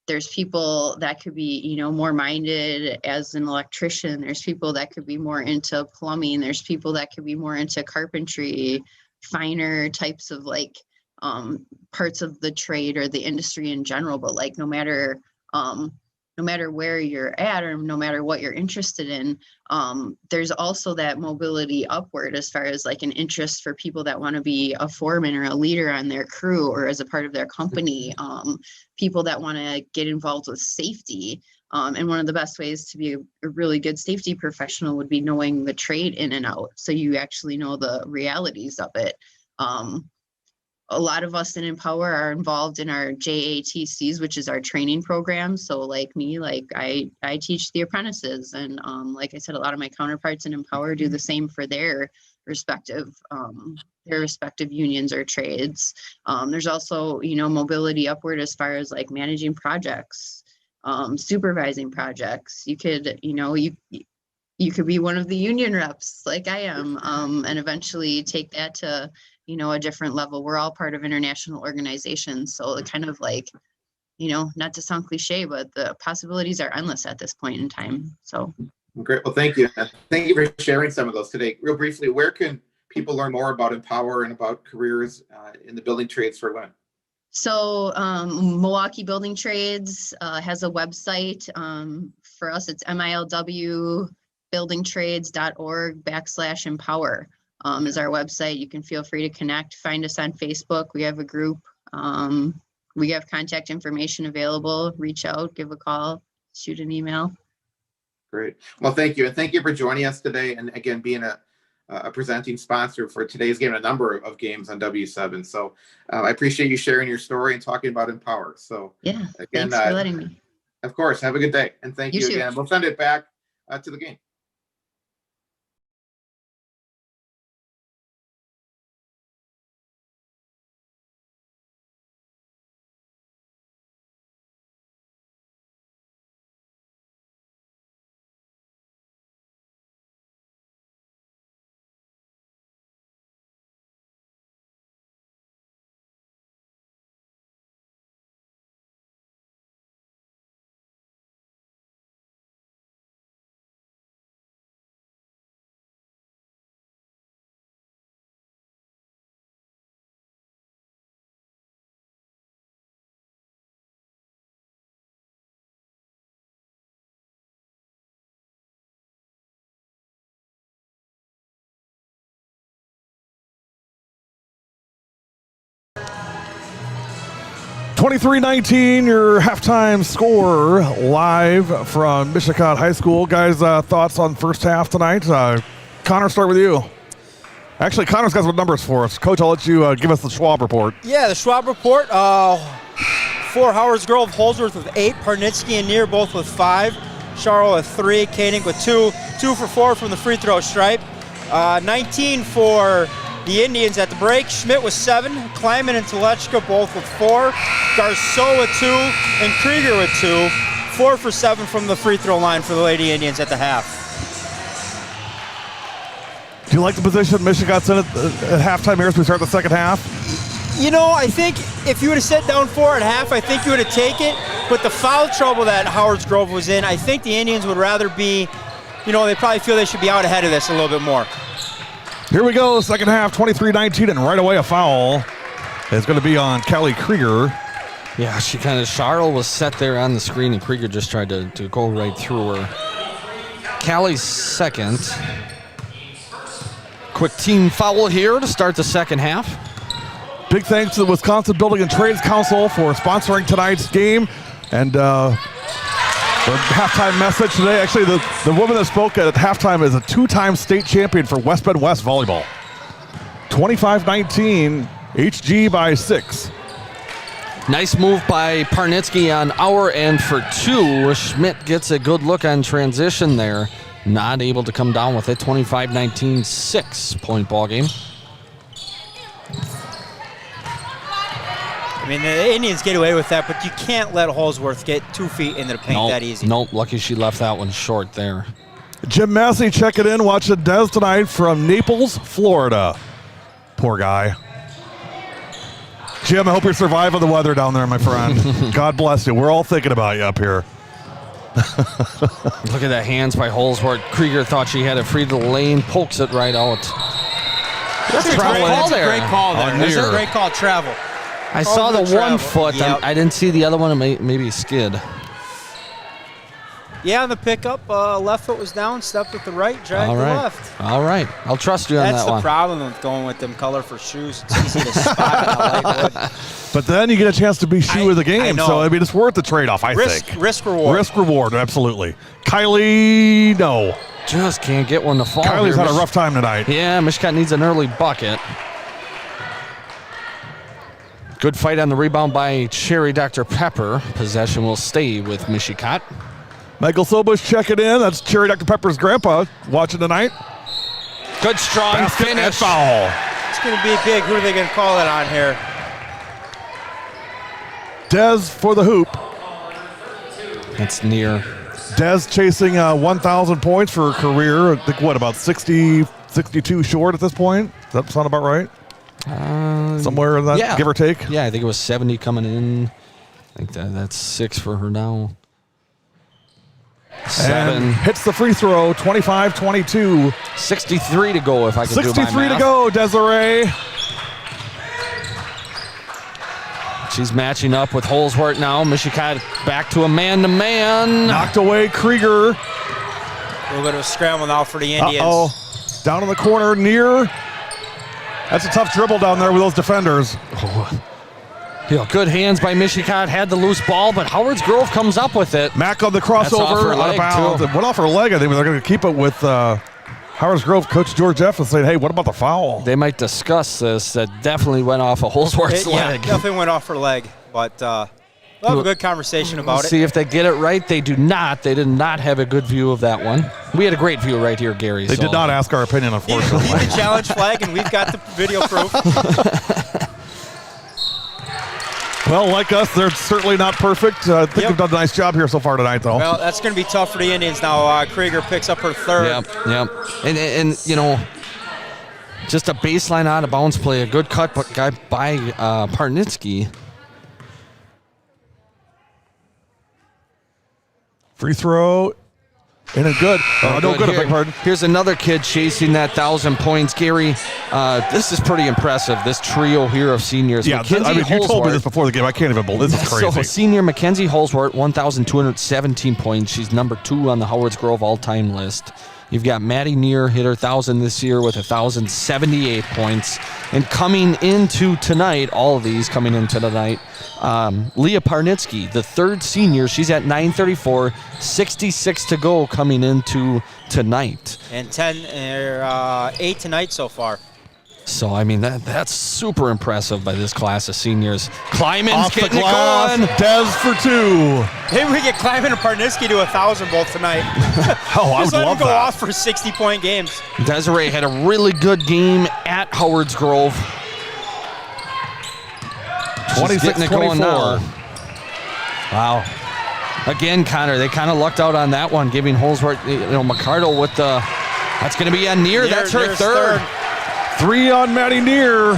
There's people that could be, more minded as an electrician. There's people that could be more into plumbing. There's people that could be more into carpentry, finer types of like parts of the trade or the industry in general. But like, no matter where you're at, or no matter what you're interested in, there's also that mobility upward as far as like an interest for people that want to be a foreman or a leader on their crew or as a part of their company, people that want to get involved with safety. And one of the best ways to be a really good safety professional would be knowing the trade in and out, so you actually know the realities of it. A lot of us in Empower are involved in our JATCs, which is our training program. So like me, like I teach the apprentices, and like I said, a lot of my counterparts in Empower do the same for their respective unions or trades. There's also, mobility upward as far as like managing projects, supervising projects. You could, you could be one of the union reps like I am, and eventually take that to, a different level. We're all part of international organizations. So it kind of like, not to sound cliche, but the possibilities are endless at this point in time. So. Great. Well, thank you. Thank you for sharing some of those today. Real briefly, where can people learn more about Empower and about careers in the building trades for women? So Milwaukee Building Trades has a website. For us, it's milwbuildingtrades.org/empower is our website. You can feel free to connect. Find us on Facebook. We have a group. We have contact information available. Reach out, give a call, shoot an email. Great. Well, thank you. And thank you for joining us today. And again, being a presenting sponsor for today's game, a number of games on W7. So I appreciate you sharing your story and talking about Empower. So yeah, again, thanks for letting me. Of course. Have a good day. And thank you again. We'll send it back to the game. 23-19, your halftime score live from Mishicot High School. Guys, thoughts on first half tonight? Connor, start with you. Actually, Connor's got some numbers for us. Coach, I'll let you give us the Schwab Report. Yeah, the Schwab Report. For Howard's Grove, Holsworth with 8, Parnitsky and Near both with 5, Charlotte with 3, Koenig with 2, 2 for 4 from the free throw stripe, 19 for the Indians at the break. Schmidt with 7, Kleiman and Telechka both with 4, Garceau with 2, and Krieger with 2, 4 for 7 from the free throw line for the Lady Indians at the half. Do you like the position Michigan's in at halftime here as we start the second half? You know, I think if you would have set down 4 at half, I think you would have taken it. But the foul trouble that Howard's Grove was in, I think the Indians would rather be, you know, they probably feel they should be out ahead of this a little bit more. Here we go, second half, 23-19, and right away a foul is going to be on Callie Krieger. Yeah, she kind of, Charles was set there on the screen, and Krieger just tried to go right through her. Callie's second. Quick team foul here to start the second half. Big thanks to the Wisconsin Building and Trades Council for sponsoring tonight's game. And the halftime message today, actually the woman that spoke at halftime is a 2-time state champion for West Bend West volleyball. 25-19, HG by 6. Nice move by Parnitsky on our end for 2. Schmidt gets a good look on transition there. Not able to come down with it. 25-19, 6-point ball game. I mean, the Indians get away with that, but you can't let Holsworth get 2 feet into the paint that easy. Nope, lucky she left that one short there. Jim Massey checking in, watching Des tonight from Naples, Florida. Poor guy. Jim, I hope you're surviving the weather down there, my friend. God bless you. We're all thinking about you up here. Look at that hands by Holsworth. Krieger thought she had it free to the lane, pokes it right out. That's a great call there. That's a great call, travel. I saw the travel. 1 foot. Yep. I didn't see the other one. Maybe skid. Yeah, on the pickup, left foot was down, stepped with the right, dragged the left. All right. I'll trust you on that one. That's the problem with going with them colorful shoes. It's easy to spot on a light wood. But then you get a chance to be shoe of the game. So, I mean, it's worth the trade-off, I think. Risk reward. Risk reward, absolutely. Kylie, no. Just can't get one to fall. Kylie's had a rough time tonight. Yeah, Mishicot needs an early bucket. Good fight on the rebound by Cherry Dr. Pepper. Possession will stay with Mishicot. Michael Sobush checking in. That's Cherry Dr. Pepper's grandpa watching tonight. Good strong basket finish. And foul. It's going to be big. Who are they going to call it on here? Des for the hoop. That's near. Des chasing 1,000 points for her career. I think, what, about 60, 62 short at this point? Does that sound about right? Somewhere in that, give or take? Yeah, I think it was 70 coming in. I think that's 6 for her now. 7. And hits the free throw, 25-22. 63 to go if I can do my math. 63 to go, Desiree. She's matching up with Holsworth now. Mishicot back to a man-to-man. Knocked away Krieger. A little bit of a scramble now for the Indians. Uh-oh. Down in the corner, Near. That's a tough dribble down there with those defenders. Good hands by Mishicot. Had the loose ball, but Howard's Grove comes up with it. Mack on the crossover, out of bounds. It went off her leg. I think they're going to keep it with Howard's Grove. Coach George F. was saying, hey, what about the foul? They might discuss this. That definitely went off of Holsworth's leg. Yeah, definitely went off her leg. But we'll have a good conversation about it. See if they get it right. They do not. They did not have a good view of that one. We had a great view right here, Gary. They did not ask our opinion, unfortunately. Leave the challenge flag, and we've got the video proof. Well, like us, they're certainly not perfect. I think they've done a nice job here so far tonight, though. Well, that's going to be tough for the Indians now. Krieger picks up her third. Yep. And you know, just a baseline out of bounds play. A good cut by Parnitsky. Free throw. And a good. No good, I beg your pardon. Here's another kid chasing that 1,000 points. Gary, this is pretty impressive, this trio here of seniors. Yeah, you told me this before the game. I can't even believe this is crazy. So senior Mackenzie Holsworth, 1,217 points. She's number 2 on the Howard's Grove all-time list. You've got Maddie Neer hit her 1,000 this year with 1,078 points. And coming into tonight, all of these coming into tonight, Leah Parnitsky, the third senior, she's at 934, 66 to go coming into tonight. And 8 tonight so far. So, I mean, that's super impressive by this class of seniors. Kleiman's Off the getting it glass, going. Des for 2. Maybe we get Kleiman and Parnitsky to 1,000 both tonight. Oh, I Just would let love them go that. off for 60-point games. Desiree had a really good game at Howards Grove. She's getting it going 26-24. now. Wow. Again, Connor, they kind of lucked out on that one, giving Holsworth, McCardle with the, that's going to be on Neer. That's her third. 3 on Maddie Neer.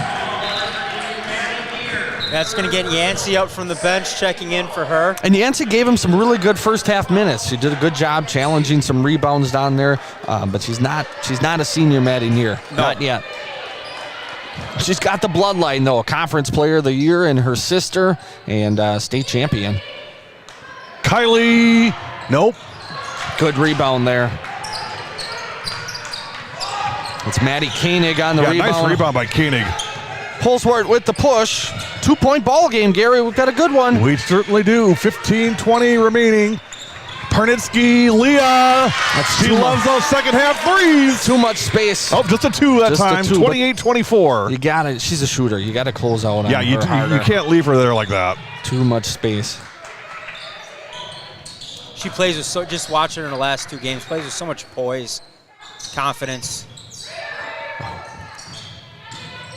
That's going to get Yancey out from the bench, checking in for her. And Yancey gave him some really good first half minutes. She did a good job challenging some rebounds down there, but she's not a senior Maddie Neer. No. Not yet. She's got the bloodline, though. Conference Player of the Year and her sister and state champion. Kylie, nope. Good rebound there. It's Maddie Koenig on the rebound. Nice rebound by Koenig. Holsworth with the push. 2-point ball game, Gary. We've got a good one. We certainly do. 15-20 remaining. Parnitsky, Leah. She loves those second half threes. Too much space. Oh, just a 2 that Just a time. 2, 28-24. You got it. She's a shooter. You got to close out on Yeah, you her. you can't leave her there like that. Too much space. She plays with just watching her in the last 2 games, plays with so much poise, confidence.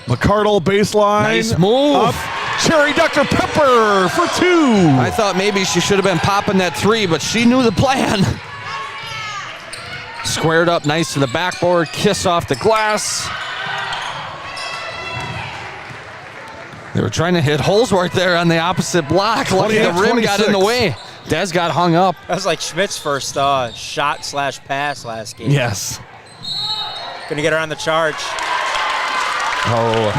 McCardle baseline. Nice move. Up. Cherry Dr. Pepper for 2. I thought maybe she should have been popping that 3, but she knew the plan. Squared up nice to the backboard. Kiss off the glass. They were trying to hit Holsworth there on the opposite block. Lucky the rim got in the way. Des got hung up. That was like Schmidt's first shot/pass last game. Yes. Gonna get her on the charge. Oh,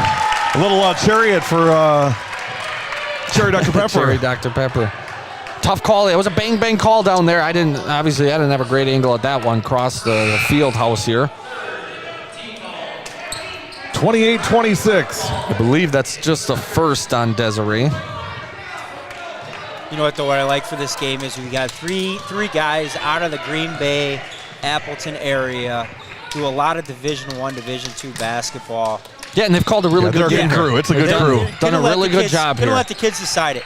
A little chariot for Cherry Dr. Pepper. Cherry Dr. Pepper. Tough call. It was a bang call down there. I didn't have a great angle at that one. Across the field house here. 28-26. I believe that's just the first on Desiree. You know what, though, what I like for this game is we got three guys out of the Green Bay, Appleton area, do a lot of Division I, Division II basketball. Yeah, and they've called a really good game. Crew. It's a good crew. Done a really good job here. Gonna let the kids decide it.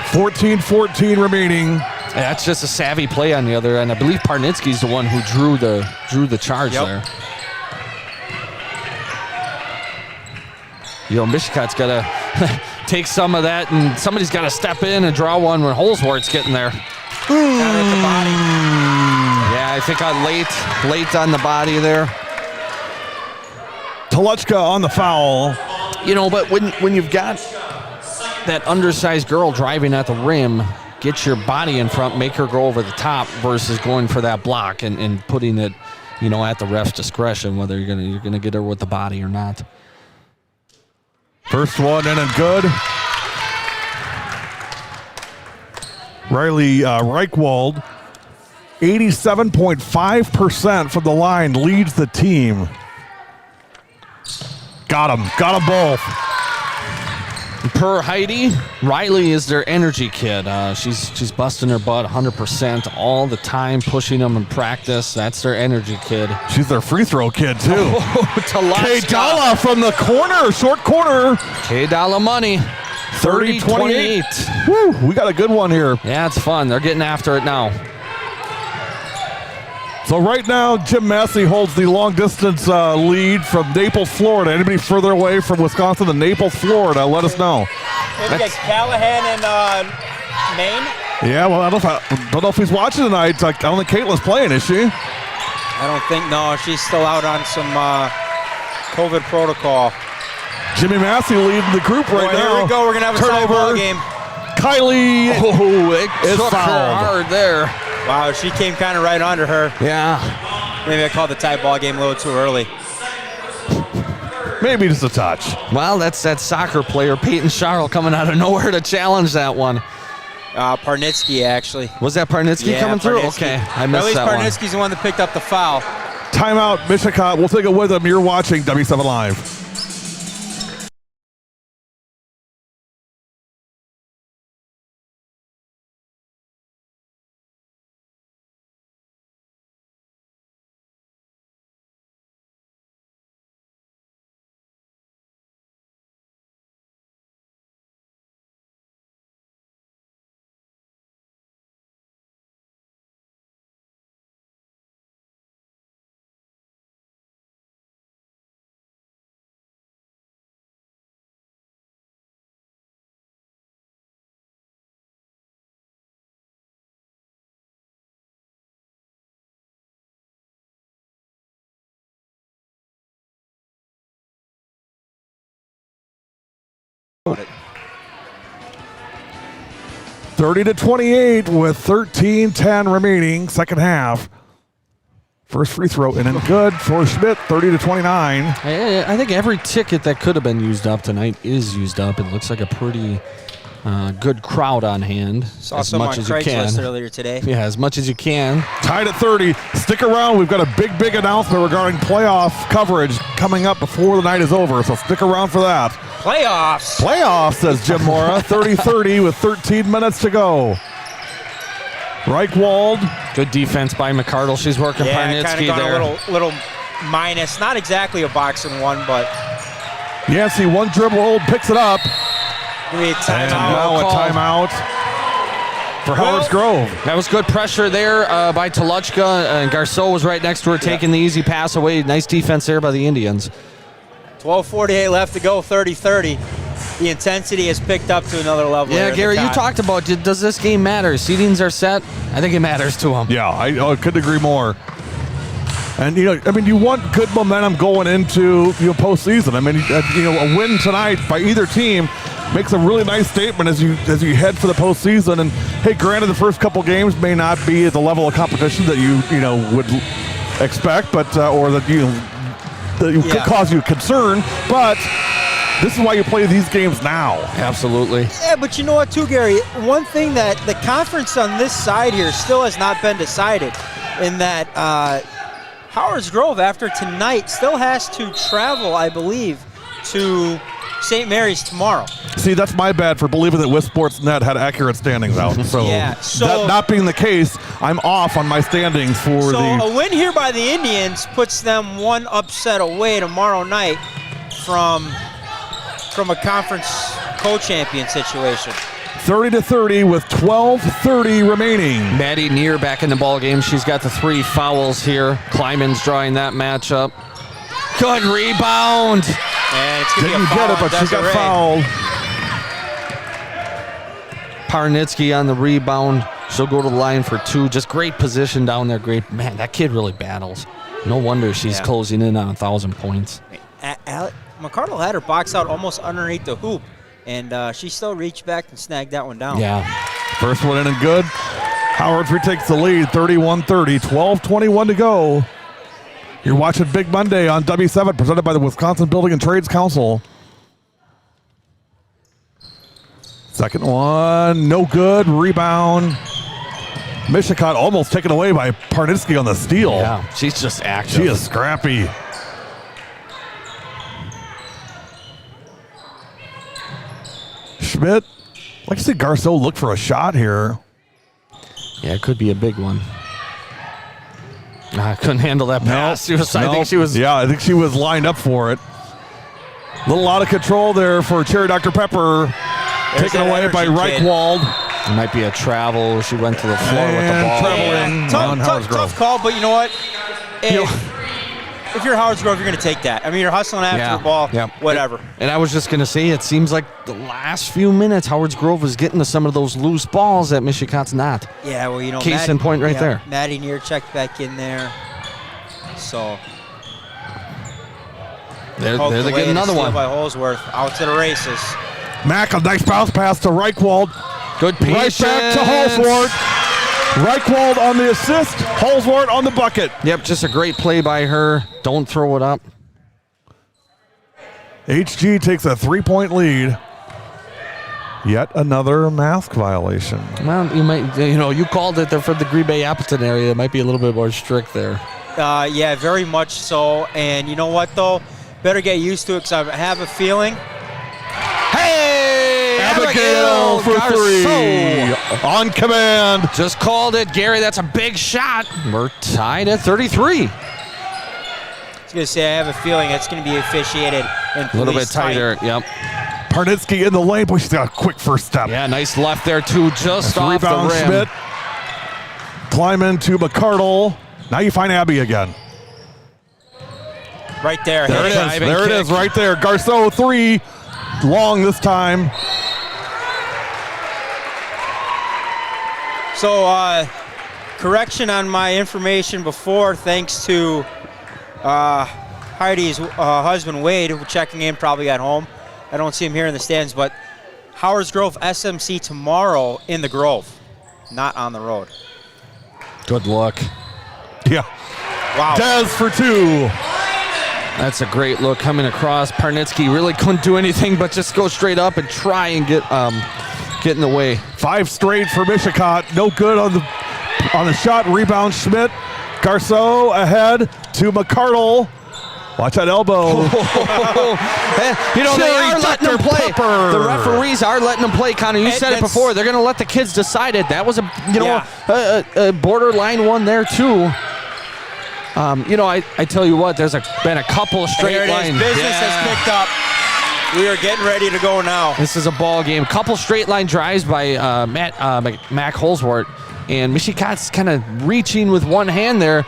14-14 remaining. Yeah, that's just a savvy play on the other end. I believe Parnitsky's the one who drew the charge there. Mishicot's got to take some of that, and somebody's got to step in and draw one when Holsworth's getting there. Got her at the body. Yeah, I think late on the body there. Toluchka on the foul. But when you've got that undersized girl driving at the rim, get your body in front, make her go over the top versus going for that block and putting it, at the ref's discretion whether you're gonna get her with the body or not. First one in and good. Riley Reichwald, 87.5% from the line, leads the team. Got them both. Per Heidi, Riley is their energy kid. She's busting her butt 100% all the time, pushing them in practice. That's their energy kid. She's their free throw kid, too. K Dalla from the corner, short corner. K Dalla money. 30-28. Woo, we got a good one here. Yeah, it's fun. They're getting after it now. So right now, Jim Massey holds the long-distance lead from Naples, Florida. Anybody further away from Wisconsin than Naples, Florida, let us know. Maybe get Callahan in Maine. Yeah, well, I don't know if he's watching tonight. I don't think Caitlin's playing, is she? I don't think, no. She's still out on some COVID protocol. Jimmy Massey leading the group right now. Here we go. We're going to have a tie ball game. Kylie is took her fouled. hard there. Wow, she came kind of right under her. Yeah. Maybe I called the tie ball game a little too early. Maybe just a touch. Well, that's that soccer player, Peyton Charles, coming out of nowhere to challenge that one. Parnitsky, actually. Was that Parnitsky coming through? Parnitsky. Okay, I missed that one. At least Parnitsky's the one that picked up the foul. Timeout, Mishicot. We'll take it with them. You're watching W7 Live. It. 30-28 with 13:10 remaining, second half. First free throw in and good for Schmidt, 30-29. I think every ticket that could have been used up tonight is used up. It looks like a pretty good crowd on hand. Saw as some much on as you can. Craigslist earlier today. Yeah, as much as you can. Tied at 30. Stick around. We've got a big announcement regarding playoff coverage coming up before the night is over, so stick around for that. Playoffs. Playoffs, says Jim Mora. 30-30 with 13 minutes to go. Reichwald. Good defense by McCardle. She's working Parnitsky kind of there. a little minus. Not exactly a boxing one, but. Yancey, one dribble hold, picks it up. And now a timeout for Howard's Grove. That was good pressure there by Toluchka, and Garceau was right next to her, taking the easy pass away. Nice defense there by the Indians. 12:48 left to go, 30-30. The intensity has picked up to another level. Yeah, Gary, you talked about, does this game matter? Seedings are set. I think it matters to them. Yeah, I couldn't agree more. And, you want good momentum going into postseason. I mean, a win tonight by either team makes a really nice statement as you head for the postseason. And, hey, granted, the first couple games may not be at the level of competition that you would expect, but or that could cause you concern, but this is why you play these games now. Absolutely. Yeah, but you know what, too, Gary? One thing that the conference on this side here still has not been decided, in that Howard's Grove, after tonight, still has to travel, I believe, to St. Mary's tomorrow. See, that's my bad for believing that Wisp Sports.net had accurate standings out. So, that not being the case, I'm off on my standings for So a win here by the Indians puts them one upset away tomorrow night from a conference co-champion situation. 30-30 with 12:30 remaining. Maddie Neer back in the ball game. She's got the 3 fouls here. Kleiman's drawing that matchup. Good rebound. And it's going to be a foul. Didn't get it, but she got fouled. Parnitsky on the rebound. She'll go to the line for 2. Just great position down there. Great. Man, that kid really battles. No wonder she's closing in on 1,000 points. McCardle had her box out almost underneath the hoop, and she still reached back and snagged that one down. Yeah. First one in and good. Howard retakes the lead, 31-30, 12:21 to go. You're watching Big Monday on W7, presented by the Wisconsin Building and Trades Council. Second one, no good. Rebound. Mishicot almost taken away by Parnitsky on the steal. Yeah, she's just active. She is scrappy. Schmidt, I'd like to see Garceau look for a shot here. Yeah, it could be a big one. I couldn't handle that pass. I think she was. Yeah, I think she was lined up for it. A little out of control there for Cherry Dr. Pepper. Taken away by Reichwald. It might be a travel. She went to the floor with the ball. Traveling. Tough call, but you know what? If you're Howard's Grove, you're going to take that. I mean, you're hustling after the ball, whatever. And I was just going to say, it seems like the last few minutes, Howard's Grove is getting to some of those loose balls that Mishicot's not. Yeah, well, Case in point right there. Maddie Neer checked back in there. So. They're getting another one. By Holsworth, out to the races. Mack, a nice bounce pass to Reichwald. Good patience. Right back to Holsworth. Reichwald on the assist, Holsworth on the bucket. Yep, just a great play by her. Don't throw it up. HG takes a 3-point lead. Yet another mask violation. Well, you called it there for the Green Bay Appleton area. It might be a little bit more strict there. Yeah, very much so. And you know what, though? Better get used to it because I have a feeling. Hey! Abigail for Garceau. 3 on command. Just called it. Gary, that's a big shot. We're tied at 33. I was going to say, I have a feeling it's going to be officiated and A little bit tighter. Yep. Parnitsky in the lane. Boy, she's got a quick first step. Yeah, nice left there, too, just off Rebound, the rim. Schmidt. Climb into McCardle. Now you find Abby again. Right there. There it is. Diving There it kick. is right there. Garceau 3. Long this time. So, correction on my information before, thanks to Heidi's husband, Wade, who checking in, probably at home. I don't see him here in the stands, but Howard's Grove SMC tomorrow in the Grove, not on the road. Good luck. Yeah. Wow. Dez for 2. That's a great look coming across. Parnitsky really couldn't do anything but just go straight up and try and get in the way. 5 straight for Mishicot. No good on the shot. Rebound Schmidt. Garceau ahead to McCardle. Watch that elbow. They are letting them play. Pepper. The referees are letting them play, Connor. You said it before. They're going to let the kids decide it. That was a borderline one there, too. I tell you what, there's been a couple of straight lines. Business has picked up. We are getting ready to go now. This is a ball game. Couple straight line drives by Mac Holsworth, and Mishicot's kind of reaching with one hand there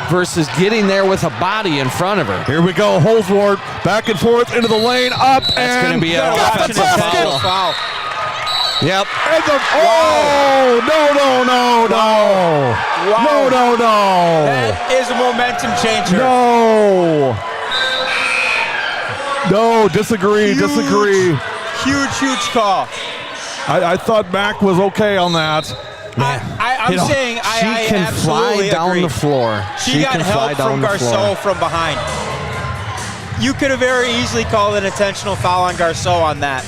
versus getting there with a body in front of her. Here we go. Holsworth back and forth into the lane. Up That's and going to be an got the offensive basket. foul. Yep. And no. Wow. No. That is a momentum changer. No, disagree. Huge call. I thought Mac was okay on that. I'm saying I she can fly absolutely down agree. the floor. She got can fly help down from the floor. Garceau from behind. You could have very easily called an intentional foul on Garceau on that.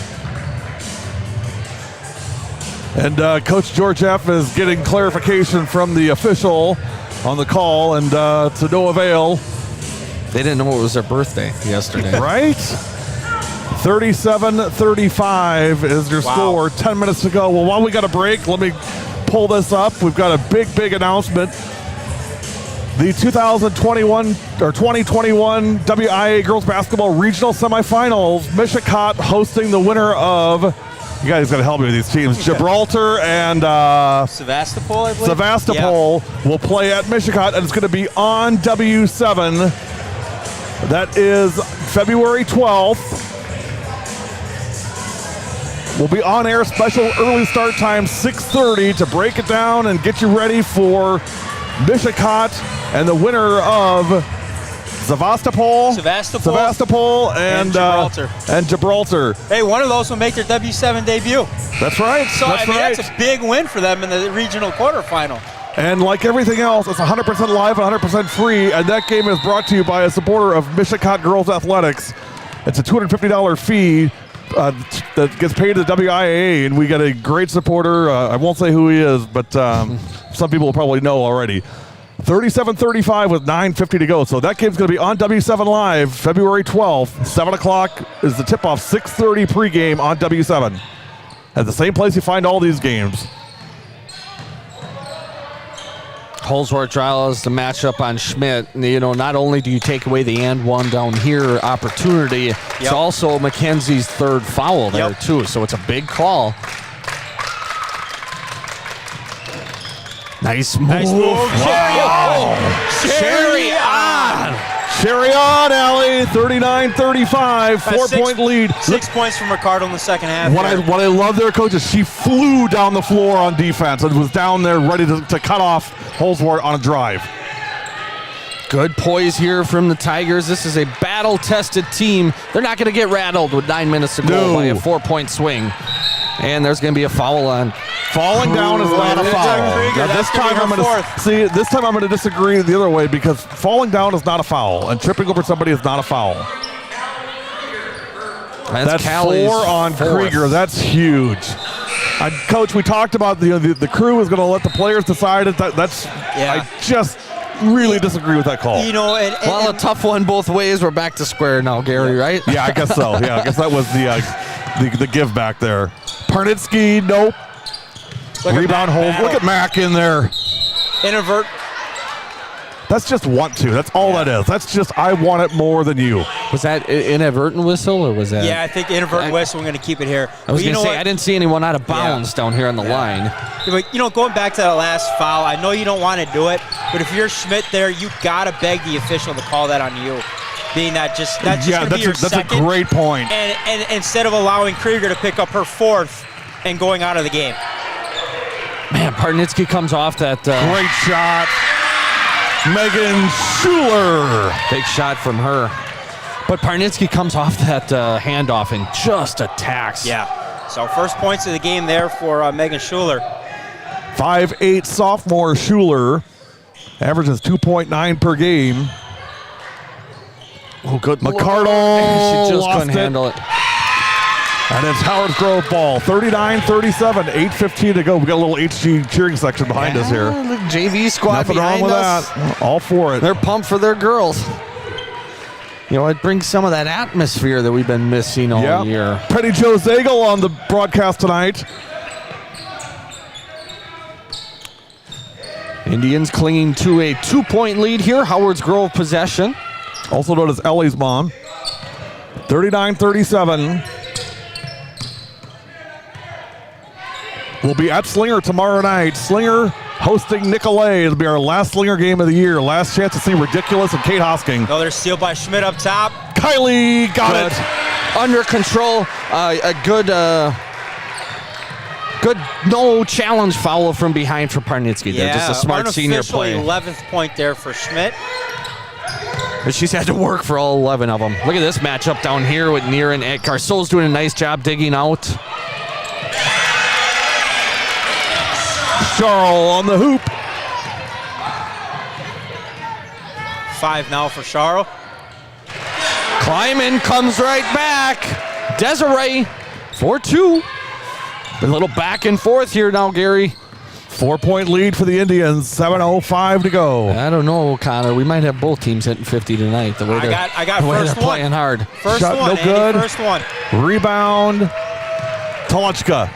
And Coach George F. is getting clarification from the official on the call, and to no avail. They didn't know it was their birthday yesterday. Right? 37-35 is your score. 10 minutes to go. Well, while we got a break, let me pull this up. We've got a big announcement. The 2021 or 2021 WIA Girls Basketball Regional Semifinals. Mishicot hosting the winner of, you guys got to help me with these teams, Gibraltar and Sevastopol, I believe. Sevastopol will play at Mishicot, and it's going to be on W7. That is February 12th. We'll be on air, special early start time, 6:30, to break it down and get you ready for Mishicot and the winner of Sevastopol and Gibraltar. Gibraltar. Hey, one of those will make their W7 debut. That's right. So that's a big win for them in the regional quarterfinal. And like everything else, it's 100% live and 100% free. And that game is brought to you by a supporter of Mishicot Girls Athletics. It's a $250 fee that gets paid to the WIAA, and we got a great supporter. I won't say who he is, but some people will probably know already. 37-35 with 9:50 to go. So that game's going to be on W7 Live February 12th. 7 o'clock is the tip-off. 6:30 pregame on W7. At the same place you find all these games. Holsworth draws the matchup on Schmidt. Not only do you take away the and one down here opportunity, it's also Mackenzie's third foul there too. So it's a big call. Nice move. Wow. Cherry on. Cherry on, Allie. 39-35, 4-point lead. 6 points from Ricardo in the second half. What I love there, coach, is she flew down the floor on defense and was down there ready to cut off Holsworth on a drive. Good poise here from the Tigers. This is a battle-tested team. They're not going to get rattled with 9 minutes to go by a 4-point swing. And there's going to be a foul on. Falling down is not a foul. Now, this time I'm going to disagree the other way, because falling down is not a foul, and tripping over somebody is not a foul. That's Callie's 4 on fourth. Krieger. That's huge. Coach, we talked about the crew is going to let the players decide it. I just really disagree with that call. You know, Well, a tough one both ways. We're back to square now, Gary, right? Yeah, I guess so. Yeah, I guess that was the give back there. Parnitsky, nope. Rebound hold. Look at Mac in there. Invert. That's just want to. That's all that is. That's just I want it more than you. Was that inadvertent whistle or was that? Yeah, I think inadvertent whistle. We're going to keep it here. I was going to say, I didn't see anyone out of bounds down here on the line. Yeah, but, you know, going back to that last foul, I know you don't want to do it, but if you're Schmidt there, you got to beg the official to call that on you. Being that's just going to be your second. That's a great point. And instead of allowing Krieger to pick up her 4th and going out of the game. Man, Parnitsky comes off that. Great shot. Megan Schuler. Big shot from her. But Parnitsky comes off that handoff and just attacks. Yeah. So first points of the game there for Megan Schuler. 5'8" sophomore Schuler. Averages 2.9 per game. Oh, good. McCardle She just lost couldn't handle it. And it's Howard Grove ball. 39-37, 8:15 to go. We got a little HG cheering section behind us here. The JV squad Nothing wrong behind with us. that. All for it. They're pumped for their girls. You know, it brings some of that atmosphere that we've been missing all year. Penny Joe Zagel on the broadcast tonight. Indians clinging to a 2-point lead here. Howard's Grove possession. Also known as Ellie's mom. 39-37. We'll be at Slinger tomorrow night. Slinger hosting Nicolay. It'll be our last Slinger game of the year. Last chance to see Ridiculous and Kate Hosking. Another steal by Schmidt up top. Kylie got it. Under control. A good no challenge foul from behind for Parnitsky. Yeah, Just a smart senior play. 11th point there for Schmidt. But she's had to work for all 11 of them. Look at this matchup down here with Neer and Ed. Garceau's doing a nice job digging out. Charles on the hoop. 5 now for Charles. Kleiman comes right back. Desiree, 4-2. A little back and forth here now, Gary. 4-point lead for the Indians. 7:05 to go. I don't know, Connor. We might have both teams hitting 50 tonight. The way I got the way first they're one. playing hard. First Shot one, no good. Andy, first one. Rebound. Tolochka.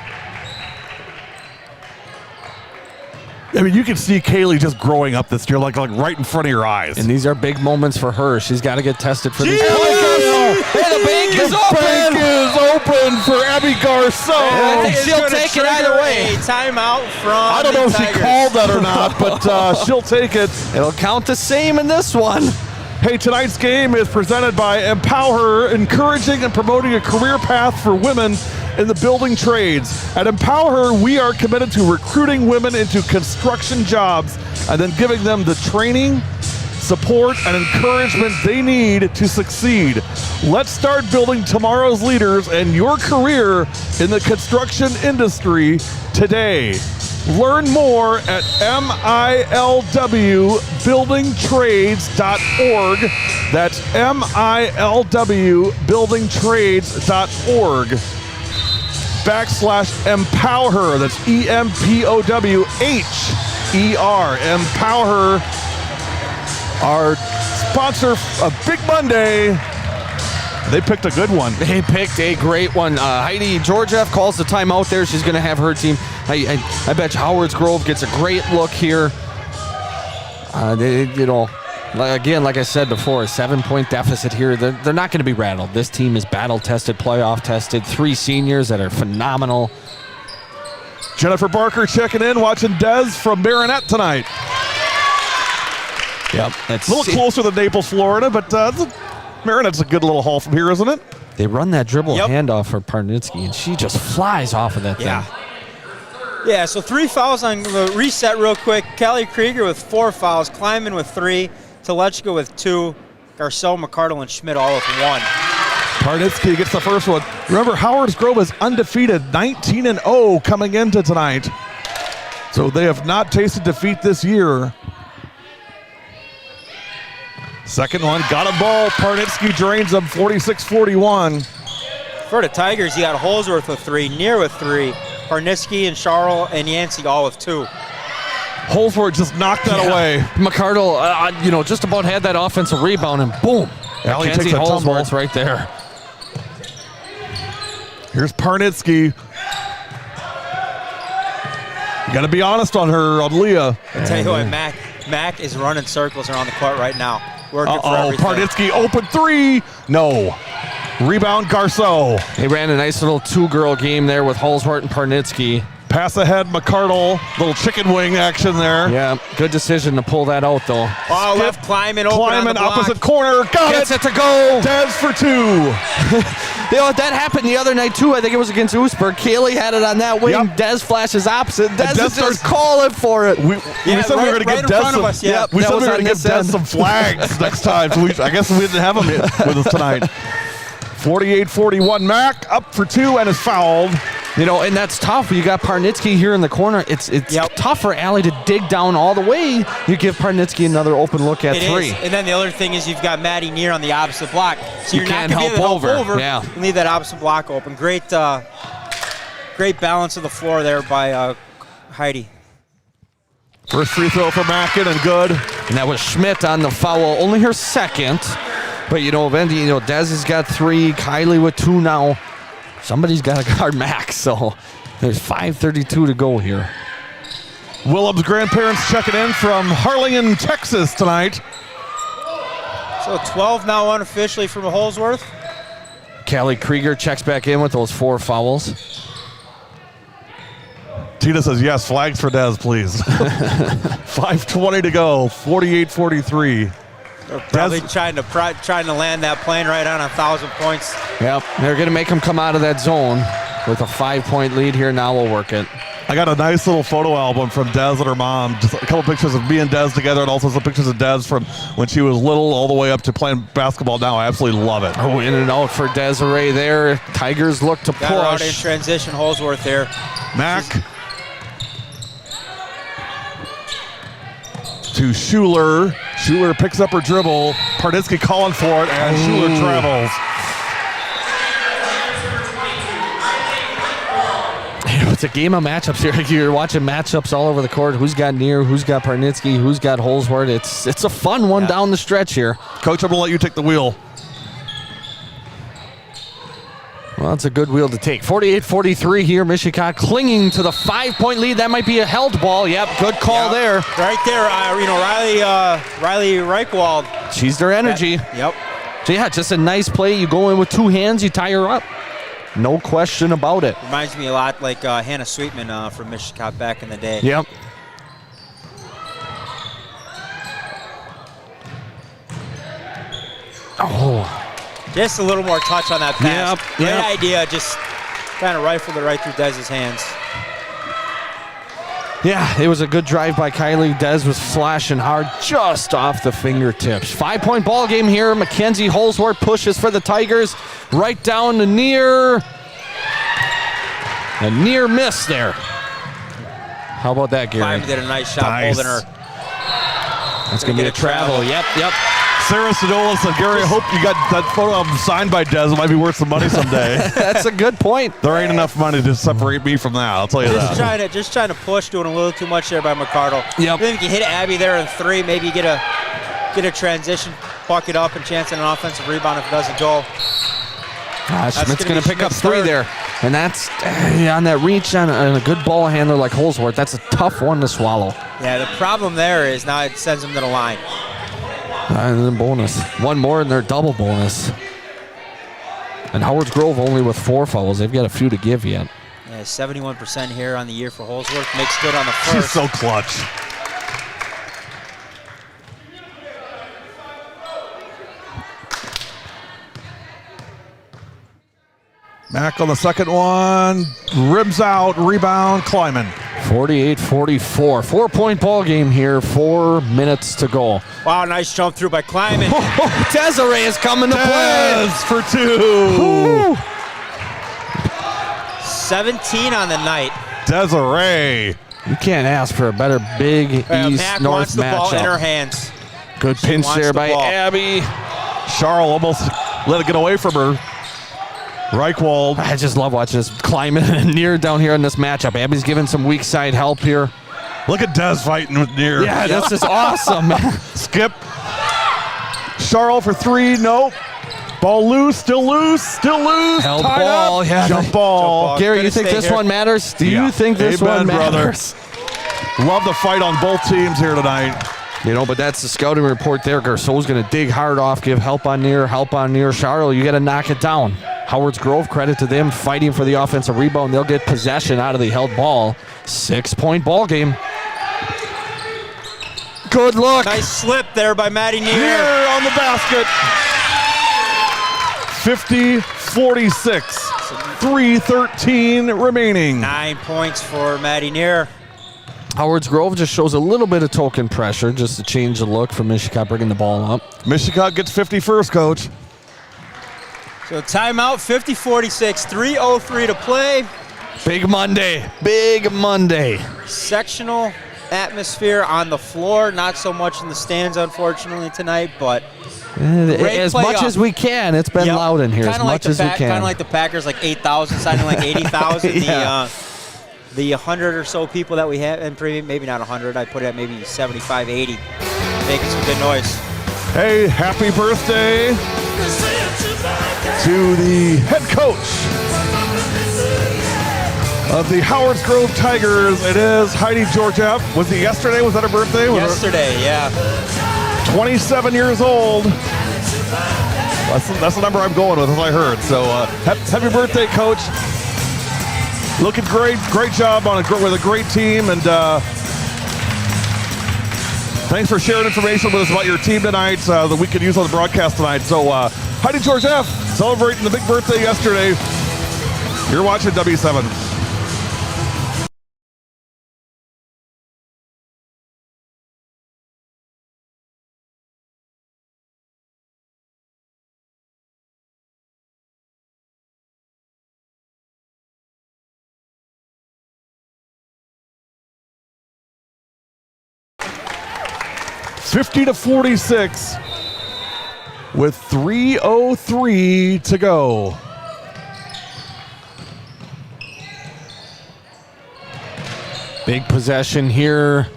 I mean, you can see Kaylee just growing up this year, like right in front of your eyes. And these are big moments for her. She's got to get tested for these. Hey, the bank is open. Bank is open for Abby Garceau. I think It's she'll gonna take it trigger either way. A timeout from I don't know if she Tigers. called that or not, but she'll take it. It'll count the same in this one. Hey, tonight's game is presented by Empower, encouraging and promoting a career path for women in the building trades. At Empower, we are committed to recruiting women into construction jobs and then giving them the training, support, and encouragement they need to succeed. Let's start building tomorrow's leaders and your career in the construction industry today. Learn more at milwbuildingtrades.org. That's milwbuildingtrades.org. /Empower Her. That's EMPOWHER. Empower Her. Our sponsor of Big Monday. They picked a good one. They picked a great one. Heidi Georgiev calls the timeout there. She's going to have her team. I bet you Howard's Grove gets a great look here. Again, like I said before, a 7-point deficit here. They're not going to be rattled. This team is battle-tested, playoff-tested. 3 seniors that are phenomenal. Jennifer Barker checking in, watching Des from Marinette tonight. Yep. A little closer than Naples, Florida, but Marinette's a good little haul from here, isn't it? They run that dribble handoff for Parnitsky, and she just flies off of that thing. Yeah, so 3 fouls on the reset real quick. Kelly Krieger with 4 fouls, Kleiman with 3, Telechka with 2, Garceau, McCardle, and Schmidt all with 1. Parnitsky gets the first one. Remember, Howard's Grove is undefeated, 19-0 coming into tonight. So they have not tasted defeat this year. Second one, got a ball. Parnitsky drains them 46-41. For the Tigers, you got Holsworth with 3, Neer with 3, Parnitsky and Charles and Yancey all with 2. Holsworth just knocked that away. McCardle, just about had that offensive rebound, and boom. Allie Mackenzie takes a tumble. Holsworth right there. Here's Parnitsky. You got to be honest on her, on Leah. I tell you what, Mac is running circles around the court right now. Working for everything. Parnitsky open 3. No. Rebound Garceau. They ran a nice little 2-girl game there with Holsworth and Parnitsky. Pass ahead, McCardle. Little chicken wing action there. Yeah, good decision to pull that out, though. Oh, left Kleiman open on the block. Opposite corner. Gets it to go. Dez for 2. That happened the other night, too. I think it was against Oosberg. Kaylee had it on that wing. Yep. Dez flashes opposite. Dez is starts just calling for it. We said we were going to give Dez Yep, we that said we was were on going to give this Dez end. some flags next time. So I guess we didn't have him with us tonight. 48-41. Mac up for 2 and is fouled. And that's tough. You got Parnitsky here in the corner. It's tough for Allie to dig down all the way. You give Parnitsky another open look at 3. And then the other thing is you've got Maddie Neer on the opposite block. So you're not can't going to help help over. Yeah. And leave that opposite block open. Great balance of the floor there by Heidi. First free throw for Mackin and good. And that was Schmidt on the foul. Only her second. But, Vendi, Dez has got 3. Kylie with 2 now. Somebody's got to guard Max, so there's 5:32 to go here. Willem's grandparents checking in from Harlingen, Texas tonight. So 12 now unofficially from Holsworth. Callie Krieger checks back in with those 4 fouls. Tina says, yes, flags for Dez, please. 5:20 to go, 48-43. They're probably trying to land that plane right on 1,000 points. Yep, they're going to make him come out of that zone with a 5-point lead here. Now we'll work it. I got a nice little photo album from Dez and her mom. Just a couple pictures of me and Dez together, and also some pictures of Dez from when she was little all the way up to playing basketball now. I absolutely love it. Oh, in and out for Desiree there. Tigers look to Got her out in push. transition, Holsworth there. Mac to Schuler. Schuler picks up her dribble. Parnitsky calling for it, and Schuler travels. It's a game of matchups here. You're watching matchups all over the court. Who's got Neer? Who's got Parnitsky? Who's got Holsworth? It's a fun one down the stretch here. Coach, I'm going to let you take the wheel. Well, that's a good wheel to take. 48-43 here. Mishicot clinging to the 5-point lead. That might be a held ball. Yep, good call there. Right there, Riley Reichwald. She's their energy. Yep. So, yeah, just a nice play. You go in with 2 hands, you tie her up. No question about it. Reminds me a lot like Hannah Sweetman from Mishicot back in the day. Yep. Oh. Just a little more touch on that pass. Yep, Great yep. idea. Just kind of rifled it right through Dez's hands. Yeah, it was a good drive by Kylie. Dez was flashing hard just off the fingertips. 5-point ball game here. Mackenzie Holsworth pushes for the Tigers. Right down to Neer. A near miss there. How about that, Gary? Clyde did a nice shot holding her. That's going to be a travel. Yep. Sarah Sedola said, Gary, I hope you got that photo album signed by Dez. It might be worth some money someday. That's a good point. There ain't enough money to separate me from that, I'll tell you that. Just trying to push, doing a little too much there by McCardle. Yep. Then if you hit Abby there in 3, maybe you get a transition, buck it up, and chance at an offensive rebound if it doesn't go. Schmidt's going to pick up 3 there. And that's on that reach on a good ball handler like Holsworth. That's a tough one to swallow. Yeah, the problem there is now it sends them to the line. And then bonus. One more in their double bonus. And Howard's Grove only with 4 fouls. They've got a few to give yet. Yeah, 71% here on the year for Holsworth. Makes good on the first. She's so clutch. Mac on the second one. Ribs out. Rebound. Kleiman. 48-44. 4-point ball game here. 4 minutes to go. Wow, nice jump through by Kleiman. Desiree is coming to play. For 2. 17 on the night. Desiree. You can't ask for a better Big Mac East-North wants the ball in her matchup. hands. Good pinch wants there the by ball. Abby. Charles almost let it get away from her. Reichwald. I just love watching this climbing near down here in this matchup. Abby's giving some weak side help here. Look at Des fighting with Near. Yeah, this is awesome, man. Skip. Charles for 3. Nope. Ball loose. Still loose. Held Tied ball. up. Yeah. Jump ball. Gary, Gonna you think stay this here. one matters? Do Yeah. you think this Amen, one brother. matters? Love the fight on both teams here tonight. You know, but that's the scouting report there. Garceau's going to dig hard off, give help on near. Charles, you got to knock it down. Howard's Grove, credit to them, fighting for the offensive rebound. They'll get possession out of the held ball. 6-point ball game. Good look. Nice slip there by Maddie Neer. Near on the basket. 50-46. 3:13 remaining. 9 points for Maddie Neer. Howard's Grove just shows a little bit of token pressure just to change the look from Mishicot bringing the ball up. Mishicot gets 50 first, coach. So timeout, 50-46, 3:03 to play. Big Monday. Big Monday. Sectional atmosphere on the floor, not so much in the stands, unfortunately, tonight, but great As playoff. much as we can, it's been loud in here. As much as we can. Kind of like the Packers, like 8,000, signing like 80,000. Yeah. The 100 or so people that we have, and maybe not 100, I'd put it at maybe 75, 80, making some good noise. Hey, happy birthday to the head coach of the Howard's Grove Tigers. It is Heidi Georgiev. Was it yesterday? Was that her birthday? Yesterday, yeah. 27 years old. That's the number I'm going with, as I heard. So happy birthday, coach. Looking great. Great job with a great team. And thanks for sharing information with us about your team tonight that we could use on the broadcast tonight. So Heidi Georgiev celebrating the big birthday yesterday. You're watching W7. (50-46) with 3:03 to go. Big possession here.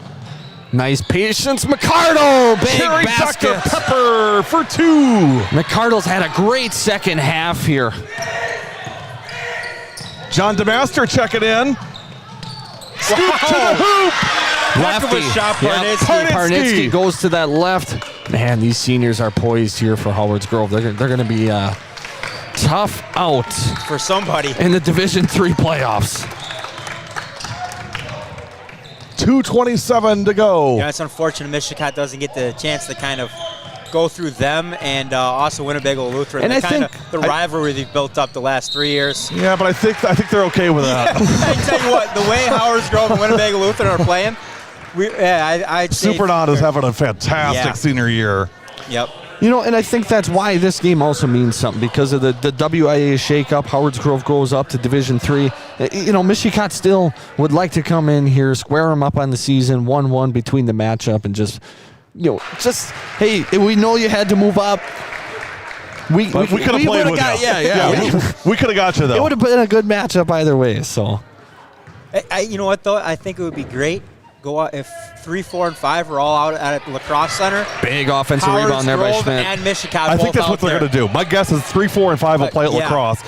Nice patience. McCardle, big Cherry basket. Dr. Pepper for 2. McCardle's had a great second half here. John DeMaster checking in. Scoop to the hoop. Heck of a shot, Parnitsky. Parnitsky goes to that left. Man, these seniors are poised here for Howard's Grove. They're going to be tough out For somebody. in the Division III playoffs. 2:27 to go. Yeah, it's unfortunate Mishicot doesn't get the chance to kind of go through them and also Winnebago Lutheran. And I the think- rivalry they've built up the last 3 years. Yeah, but I think they're okay with that. I tell you what, the way Howard's Grove and Winnebago Lutheran are playing, I'd say. Supernaut is having a fantastic senior year. Yep. You know, and I think that's why this game also means something, because of the WIA shakeup. Howard's Grove goes up to Division III. You know, Mishicot still would like to come in here, square them up on the season, 1-1 between the matchup, and just, hey, we know you had to move up. We could have played would've with got, you. Yeah. We could have got you, though. It would have been a good matchup either way, so. You know what, though? I think it would be great. Go out if 3, 4, and 5 are all out at Lacrosse Center. Big offensive Howard's rebound there by Grove Schmidt. and Mishicot I think both that's out what they're there. going to do. My guess is 3, 4, and 5 will play at Yeah. lacrosse.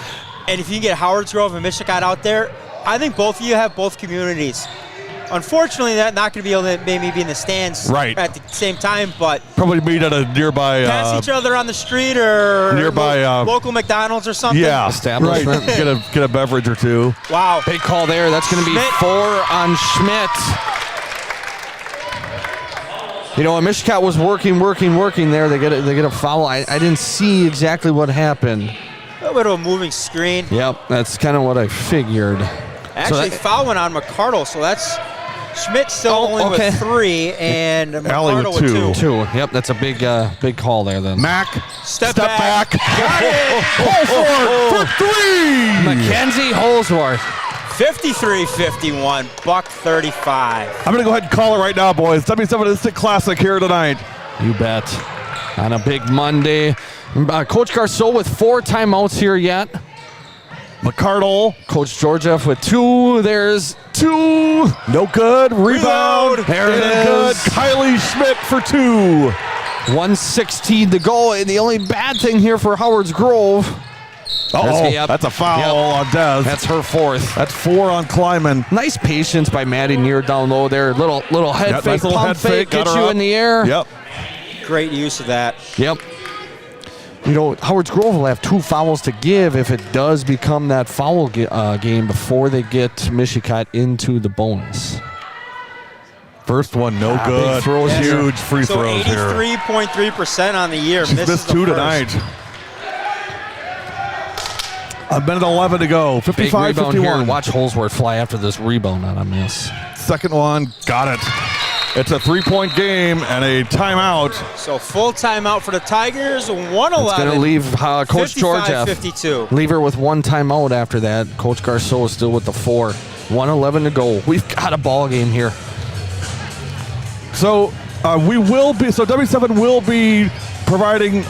And if you can get Howard's Grove and Mishicot out there, I think both of you have both communities. Unfortunately, they're not going to be able to maybe be in the stands Right. at the same time, but Probably meet at a nearby. pass each other on the street or nearby, local McDonald's or something. Yeah, Establishment. Right. Get a beverage or two. Wow. Big call there. That's going to be Schmidt. 4 on Schmidt. You know, Mishicot was working there. They get a foul. I didn't see exactly what happened. A little bit of a moving screen. Yep, that's kind of what I figured. Actually, foul went on McCardle, so that's Schmidt still only okay. with 3 and Allie with McCardle with 2. 2. Yep, that's a big call there then. Mac, Step back. Got it. For 3. Mackenzie Holsworth. 53-51, buck 35. I'm going to go ahead and call it right now, boys. W7 Instant Classic here tonight. You bet. On a big Monday. Coach Garceau with 4 timeouts here yet. McCardle. Coach Georgiev with 2. There's 2. No good. Rebound. There it is. Good. Kylie Schmidt for 2. 1:16 to go. And the only bad thing here for Howard's Grove. That's a foul on Des. That's her 4th. That's 4 on Kleiman. Nice patience by Maddie Neer down low there. Little head fake, nice little pump head fake, fake, get you in the air. Yep. Great use of that. Yep. You know, Howard's Grove will have 2 fouls to give if it does become that foul game before they get Mishicot into the bonus. First one, no good. Big throws here. Huge free throws here. 83.3% on the year. She's missed 2 tonight. A minute 11 to go. 55-51. Watch Holsworth fly after this rebound on a miss. Second one, got it. It's a 3-point game and a timeout. So full timeout for the Tigers. 111. It's going to leave Coach Georgiev. 55-52. Leave her with 1 timeout after that. Coach Garceau is still with the 4. 1:11 to go. We've got a ball game here. So W7 will be providing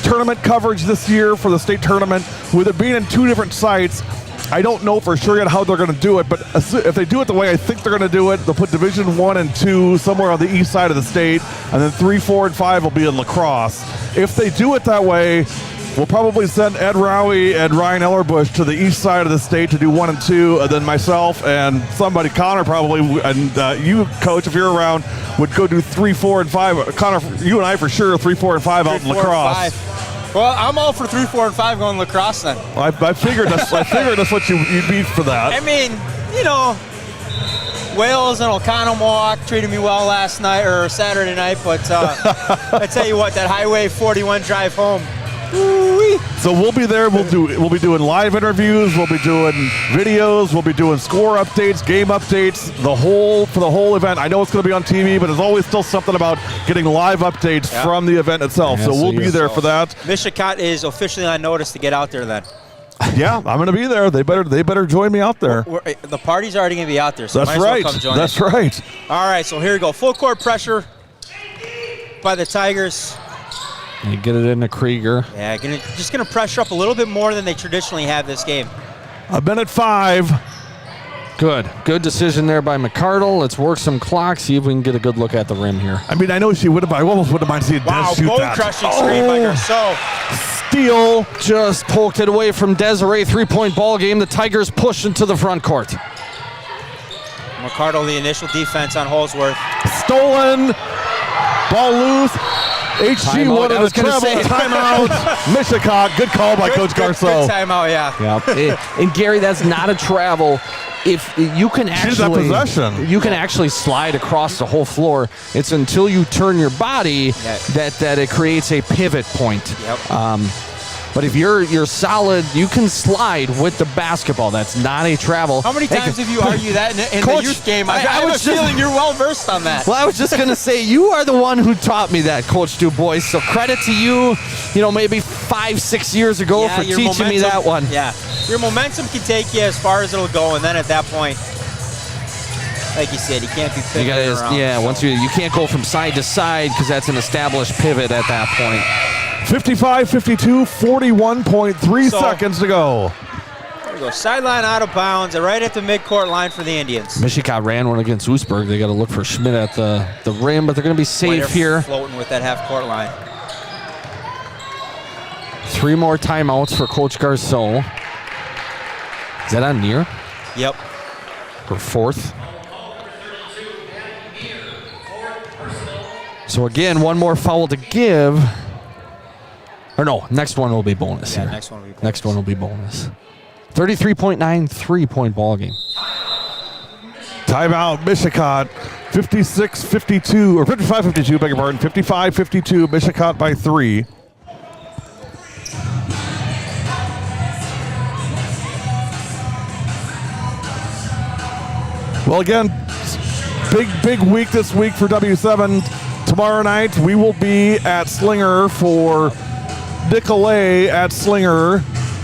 tournament coverage this year for the state tournament. With it being in 2 different sites, I don't know for sure yet how they're going to do it, but if they do it the way I think they're going to do it, they'll put Division 1 and 2 somewhere on the east side of the state, and then 3, 4, and 5 will be in lacrosse. If they do it that way, we'll probably send Ed Rowie and Ryan Ellerbush to the east side of the state to do 1 and 2, and then myself and somebody, Connor probably, and you, Coach, if you're around, would go do 3, 4, and 5. Connor, you and I for sure, 3, 4, and 5 out in lacrosse. Well, I'm all for 3, 4, and 5 going lacrosse then. I figured that's what you'd be for that. I mean, you know, Wales and Oconomowoc treated me well last night or Saturday night, but I tell you what, that Highway 41 drive home. Woo-wee. So we'll be there. We'll be doing live interviews. We'll be doing videos. We'll be doing score updates, game updates, for the whole event. I know it's going to be on TV, but there's always still something about getting live updates from the event itself. Yeah, so we'll be there for that. Mishicot is officially on notice to get out there then. Yeah, I'm going to be there. They better join me out there. The party's already going to be out there, so That's might as right. well come join That's us. right. All right, so here we go. Full court pressure by the Tigers. You get it into Krieger. Yeah, just gonna pressure up a little bit more than they traditionally have this game. A minute 5. Good decision there by McCardle. Let's work some clock, see if we can get a good look at the rim here. I mean, I know she would have. I almost wouldn't mind seeing Des shoot that. Wow, bone-crushing screen by Garceau. Steal. Just poked it away from Desiree. 3-point ball game. The Tigers push into the front court. McCardle, the initial defense on Holsworth. Stolen. Ball loose. HG wanted a travel timeout. Mishicot. Good call by Coach Garceau. Good timeout, yeah. And Gary, that's not a travel. If you can actually, possession. You can actually slide across the whole floor. It's until you turn your body that it creates a pivot point. Yep. But if you're solid, you can slide with the basketball. That's not a travel. How many times have you argued that in Coach, the youth game? I I was feeling you're well versed on that. Well, I was just gonna say you are the one who taught me that, Coach DuBois. So credit to you. You know, maybe 5-6 years ago for teaching me that one. Yeah, your momentum can take you as far as it'll go, and then at that point, like you said, you can't be pivoting around. Yeah, once you can't go from side to side because that's an established pivot at that point. 55-52, 41.3 seconds to go. There we go. Sideline out of bounds, right at the midcourt line for the Indians. Mishicot ran one against Oostburg. They got to look for Schmidt at the rim, but they're going to be safe here. Floating with that half-court line. 3 more timeouts for Coach Garceau. Is that on Near? Yep. For 4th. So again, one more foul to give. Or no, next one will be bonus. Yeah, here. next one will be bonus. Next one will be bonus. 33.9, 3-point ball game. Timeout, Mishicot. 56-52, or 55-52, beg your pardon. 55-52, Mishicot by 3. Well, again, big week this week for W7. Tomorrow night, we will be at Slinger for Nicolay at Slinger.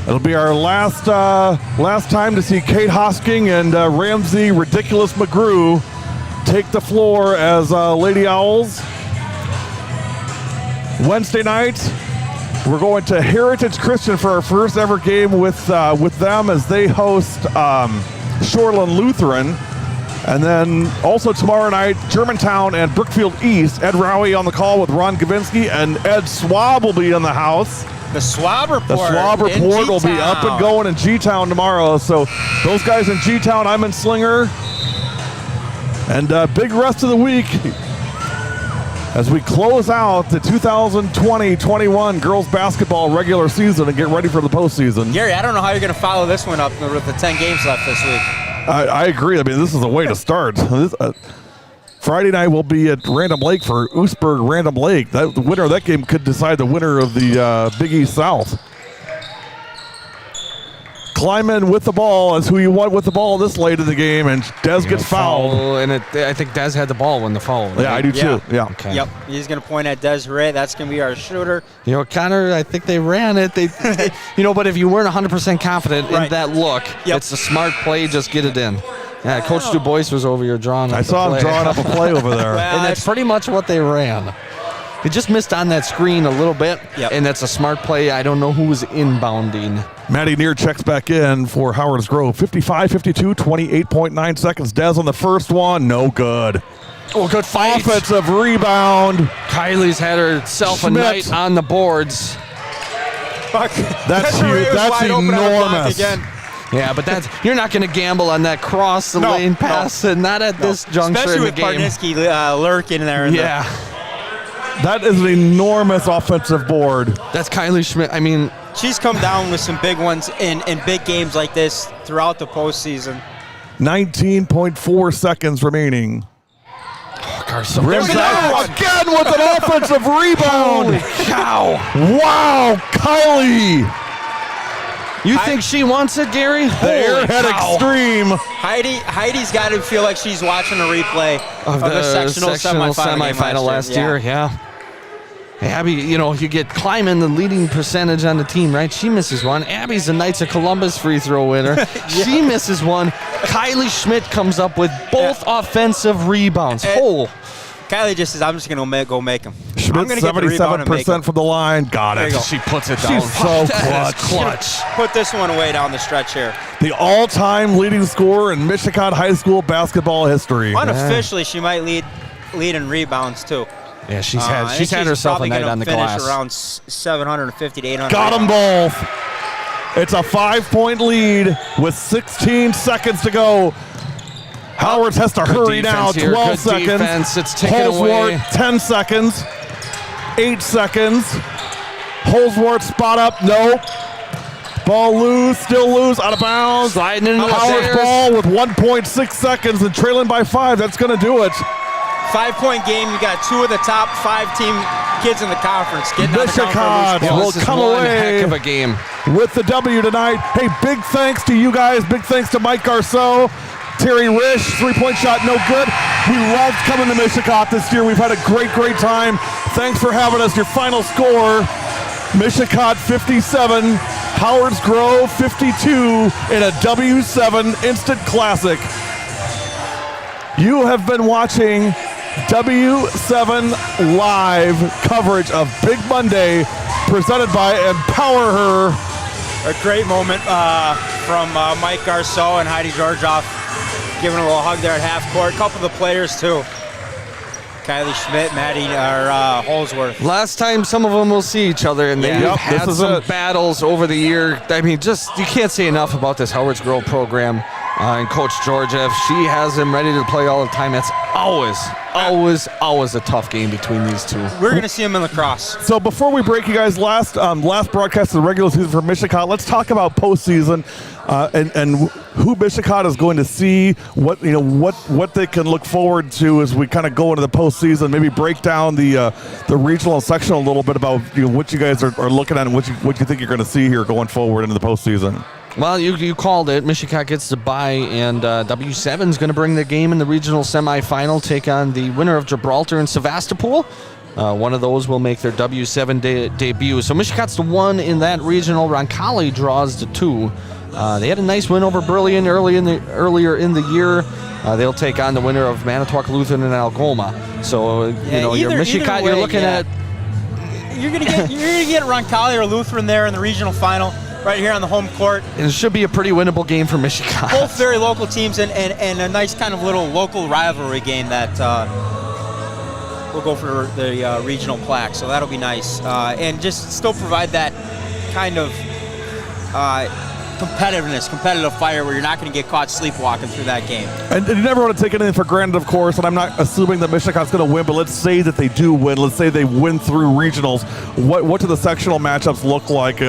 It'll be our last time to see Kate Hosking and Ramsey Ridiculous McGrew take the floor as Lady Owls. Wednesday night, We're going to Heritage Christian for our first ever game with them as they host Shoreland Lutheran. And then also tomorrow night, Germantown and Brookfield East. Ed Rowie on the call with Ron Gavinsky, and Ed Schwab will be in the house. The Schwab Report. The Schwab Report will be up and going in G-Town tomorrow. So those guys in G-Town, I'm in Slinger. And big rest of the week as we close out the 2020-21 girls basketball regular season and get ready for the postseason. Gary, I don't know how you're going to follow this one up with the 10 games left this week. I agree. I mean, this is a way to start. Friday night we'll be at Random Lake for Oostburg Random Lake. The winner of that game could decide the winner of the Big East South. Kleiman with the ball is who you want with the ball this late in the game, and Dez gets fouled. And I think Dez had the ball when the foul. Right? Yeah, I do too. Yeah. Okay. Yep. He's going to point at Desiree. That's going to be our shooter. Connor, I think they ran it. They but if you weren't 100% confident in that look, it's a smart play. Just get it in. Yeah, Coach Du Bois was over here drawing up I saw him drawing up a play over there. And that's pretty much what they ran. He just missed on that screen a little bit, and that's a smart play. I don't know who was inbounding. Maddie Neer checks back in for Howard's Grove. 55-52, 28.9 seconds. Dez on the first one, no good. Oh, good fight. Offensive rebound. Kylie's had herself a night on the boards. That's huge. That's enormous. Yeah, but you're not going to gamble on that cross the lane pass, and not at this juncture Especially in the with game. Parniski lurking there. That is an enormous offensive board. That's Kylie Schmidt. I mean, she's come down with some big ones in big games like this throughout the postseason. 19.4 seconds remaining. Carson rims out again with an offensive rebound. Holy cow. Wow, Kylie. You think she wants it, Gary? The airhead extreme. Heidi's got to feel like she's watching a replay of the sectional semifinal last year. Yeah. Abby, you get Kleiman, the leading percentage on the team, right? She misses one. Abby's the Knights of Columbus free throw winner. She misses one. Kylie Schmidt comes up with both offensive rebounds. Kylie just says, I'm just going to go make them. Schmidt 77% from the line. Got it. She puts it down. She's so clutch. Put this one away down the stretch here. The all-time leading scorer in Mishicot High School basketball history. Unofficially, she might lead in rebounds, too. Yeah, she's had herself a night on the glass. Around 750 to 800. Got them both. It's a 5-point lead with 16 seconds to go. Howards has to hurry now. 12 seconds. Defense. It's taken away. 10 seconds. 8 seconds. Holsworth spot up. Nope. Ball loose. Still loose. Out of bounds. Sliding into the Howard's ball with 1.6 seconds and trailing by 5. That's going to do it. 5-point game. You got 2 of the top 5 team kids in the conference. Mishicot will come away heck of a game with the W tonight. Hey, big thanks to you guys. Big thanks to Mike Garceau. Terry Risch, 3-point shot, no good. We loved coming to Mishicot this year. We've had a great time. Thanks for having us. Your final score, Mishicot 57, Howard's Grove 52 in a W7 Instant Classic. You have been watching W7 Live coverage of Big Monday presented by Empower Her. A great moment from Mike Garceau and Heidi Georgioff. Giving a little hug there at half court. A couple of the players, too. Kylie Schmidt, Maddie Holsworth. Last time some of them will see each other, and they've had some battles over the year. I mean, you can't say enough about this Howard's Grove program and Coach Georgiev. She has them ready to play all the time. It's always a tough game between these two. We're going to see them in lacrosse. So before we break, you guys, last broadcast of the regular season for Mishicot, let's talk about postseason and who Mishicot is going to see, what they can look forward to as we kind of go into the postseason. Maybe break down the regional and sectional a little bit about what you guys are looking at and what you think you're going to see here going forward into the postseason. Well, you called it. Mishicot gets the bye, and W7 is going to bring the game in the regional semifinal, take on the winner of Gibraltar and Sevastopol. One of those will make their W7 debut. So Mishicot's the one in that regional. Roncalli draws the 2. They had a nice win over Brilliant earlier in the year. They'll take on the winner of Manitowoc Lutheran and Algoma. So, your Mishicot, you're looking at... you're gonna get Roncalli or Lutheran there in the regional final, right here on the home court. And it should be a pretty winnable game for Mishicot. Both very local teams, and a nice kind of little local rivalry game that will go for the regional plaque. So that'll be nice, and just still provide that kind of competitive fire where you're not going to get caught sleepwalking through that game. And you never want to take anything for granted, of course, and I'm not assuming that Mishicot's going to win, but let's say that they do win. Let's say they win through regionals. What do the sectional matchups look like,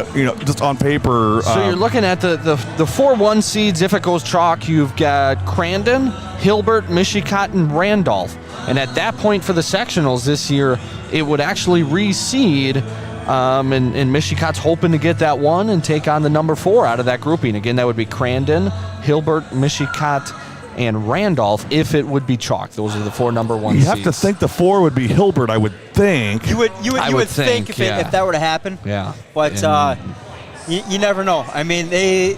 just on paper? So you're looking at the 4-1 seeds. If it goes chalk, you've got Crandon, Hilbert, Mishicot, and Randolph. And at that point for the sectionals this year, it would actually reseed. And Mishicot's hoping to get that one and take on the number 4 out of that grouping. Again, that would be Crandon, Hilbert, Mishicot, and Randolph if it would be chalk. Those are the 4 number 1 seeds. You have to think the 4 would be Hilbert, I would think. You would think if that were to happen. Yeah. But you never know. I mean, they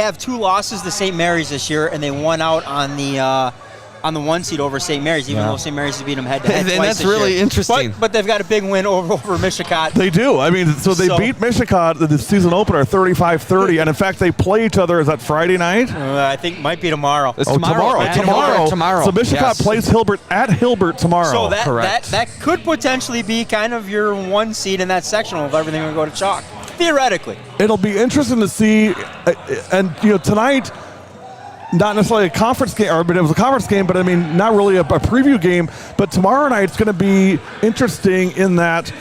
have 2 losses to St. Mary's this year, and they won out on the 1 seed over St. Mary's, even though St. Mary's has beat them head-to-head twice that's this really year. interesting. But they've got a big win over Mishicot. They do. I mean, so they beat Mishicot in the season opener 35-30, and in fact, they play each other. Is that Friday night? I think it might be tomorrow. It's tomorrow. So Mishicot plays Hilbert at Hilbert tomorrow. So Correct. that could potentially be kind of your 1 seed in that sectional if everything would go to chalk, theoretically. It'll be interesting to see, and tonight, not necessarily a conference game, but it was a conference game, but I mean, not really a preview game. But tomorrow night it's going to be interesting in that,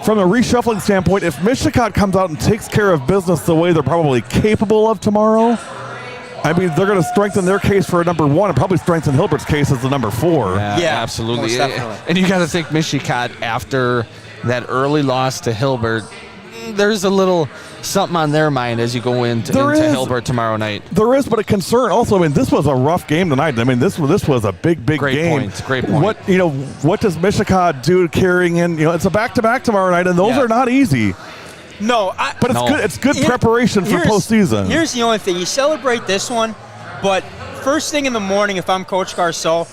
from a reshuffling standpoint, if Mishicot comes out and takes care of business the way they're probably capable of tomorrow, I mean, they're going to strengthen their case for a number 1 and probably strengthen Hilbert's case as the number 4. Yeah, absolutely. Most definitely. And you got to think Mishicot, after that early loss to Hilbert, there's a little something on their mind as you go into Hilbert tomorrow night. There is, but a concern also. I mean, this was a rough game tonight. I mean, this was a big game. Great point. What does Mishicot do carrying in? It's a back-to-back tomorrow night, and those are not easy. No, but it's good. It's good preparation for postseason. Here's the only thing: you celebrate this one, but first thing in the morning, if I'm Coach Garceau,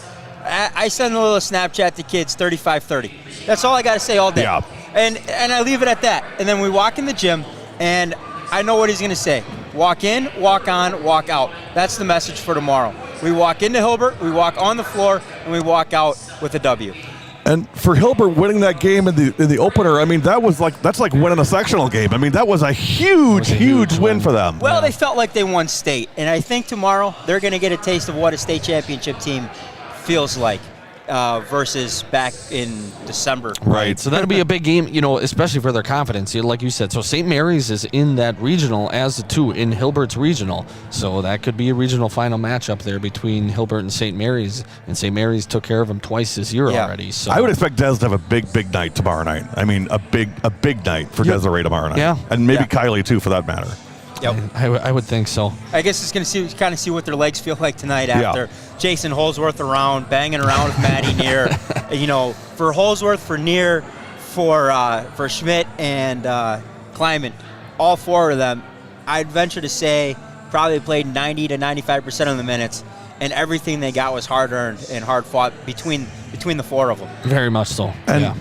I send a little Snapchat to kids, 35-30. That's all I got to say all day. Yeah. And I leave it at that. And then we walk in the gym, and I know what he's going to say. Walk in, walk on, walk out. That's the message for tomorrow. We walk into Hilbert, we walk on the floor, and we walk out with a W. And for Hilbert winning that game in the opener, I mean, that's like winning a sectional game. I mean, that was a huge win for them. Well, they felt like they won state, and I think tomorrow they're going to get a taste of what a state championship team feels like. Versus back in December. Right. So that'll be a big game, especially for their confidence. Like you said, so St. Mary's is in that regional as the 2 in Hilbert's regional. So that could be a regional final matchup there between Hilbert and St. Mary's. And St. Mary's took care of them twice this year already. So I would expect Des to have a big night tomorrow night. I mean, a big night for Desiree tomorrow night. Yeah. And maybe Kylie too, for that matter. Yep. I would think so. I guess it's going to see what their legs feel like tonight after Jason Holsworth banging around with Maddie Neer. For Holsworth, for Neer, for Schmidt and Kleiman, all 4 of them, I'd venture to say probably played 90 to 95% of the minutes, and everything they got was hard-earned and hard-fought between the 4 of them. Very much so. And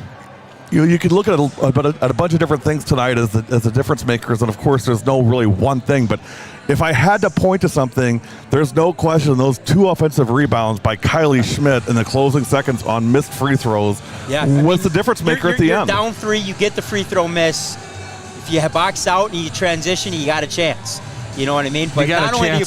you could look at a bunch of different things tonight as the difference makers, and of course there's no really one thing, but if I had to point to something, there's no question those 2 offensive rebounds by Kylie Schmidt in the closing seconds on missed free throws was the difference maker at the end. You're down 3, you get the free throw miss. If you box out and you transition, you got a chance. You know what I mean? But not only do you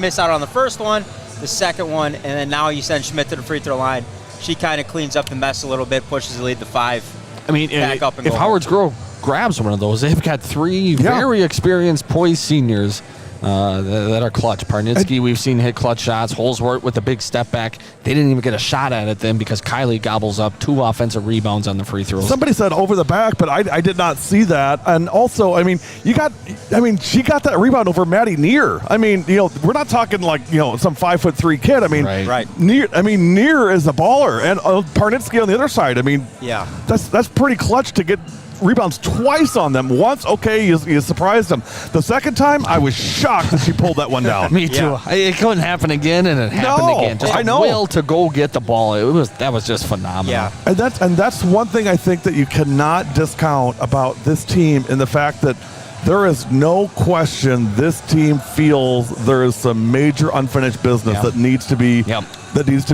miss out on the first one, the second one, and then now you send Schmidt to the free throw line. She kind of cleans up the mess a little bit, pushes the lead to 5. I mean, back up and if Howard's Grove grabs one of those, they've got 3 very experienced poised seniors that are clutch. Parnitsky, we've seen hit clutch shots. Holsworth with a big step back. They didn't even get a shot at it then because Kylie gobbles up 2 offensive rebounds on the free throws. Somebody said over the back, but I did not see that. And also, I mean, she got that rebound over Maddie Neer. I mean, we're not talking like, some 5'3" kid. I mean, right. Neer is a baller, and Parnitsky on the other side. I mean, yeah, that's pretty clutch to get rebounds twice on them. Once, okay, you surprised them. The second time, I was shocked that she pulled that one down. Me too. Yeah. It couldn't happen again, and it happened again. Just I know. will to go get the ball. That was just phenomenal. Yeah. And that's one thing I think that you cannot discount about this team, in the fact that there is no question this team feels there is some major unfinished business that needs to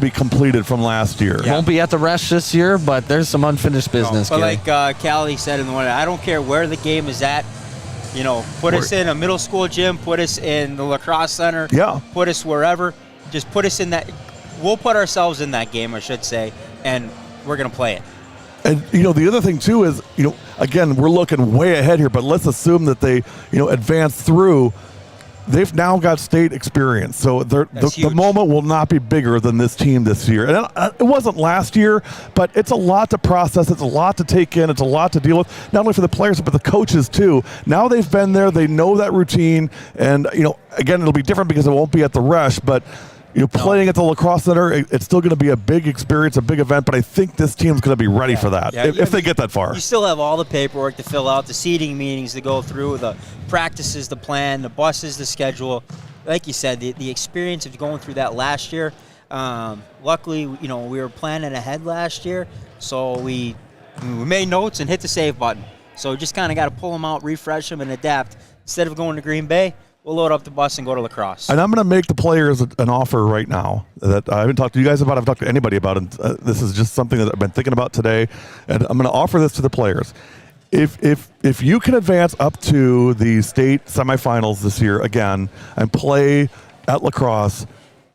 be completed from last year. Won't be at the rush this year, but there's some unfinished business. But Gary. like Callie said in the morning, I don't care where the game is at. Put us in a middle school gym, put us in the lacrosse center, put us wherever. Just put us in that. We'll put ourselves in that game, I should say, and we're going to play it. And, the other thing, too, is, again, we're looking way ahead here, but let's assume that they, advance through. They've now got state experience, so the moment will not be bigger than this team this year. And it wasn't last year, but it's a lot to process. It's a lot to take in. It's a lot to deal with, not only for the players, but the coaches, too. Now they've been there. They know that routine. And, again, it'll be different because it won't be at the rush, but playing at the lacrosse center, it's still going to be a big experience, a big event, but I think this team's going to be ready for that if they get that far. You still have all the paperwork to fill out, the seating meetings to go through, the practices, the plan, the buses, the schedule. Like you said, the experience of going through that last year. Luckily, we were planning ahead last year, so we made notes and hit the save button. So just kind of got to pull them out, refresh them, and adapt. Instead of going to Green Bay, we'll load up the bus and go to lacrosse. And I'm going to make the players an offer right now that I haven't talked to you guys about. I haven't talked to anybody about it. This is just something that I've been thinking about today, and I'm going to offer this to the players. If you can advance up to the state semifinals this year again and play at lacrosse,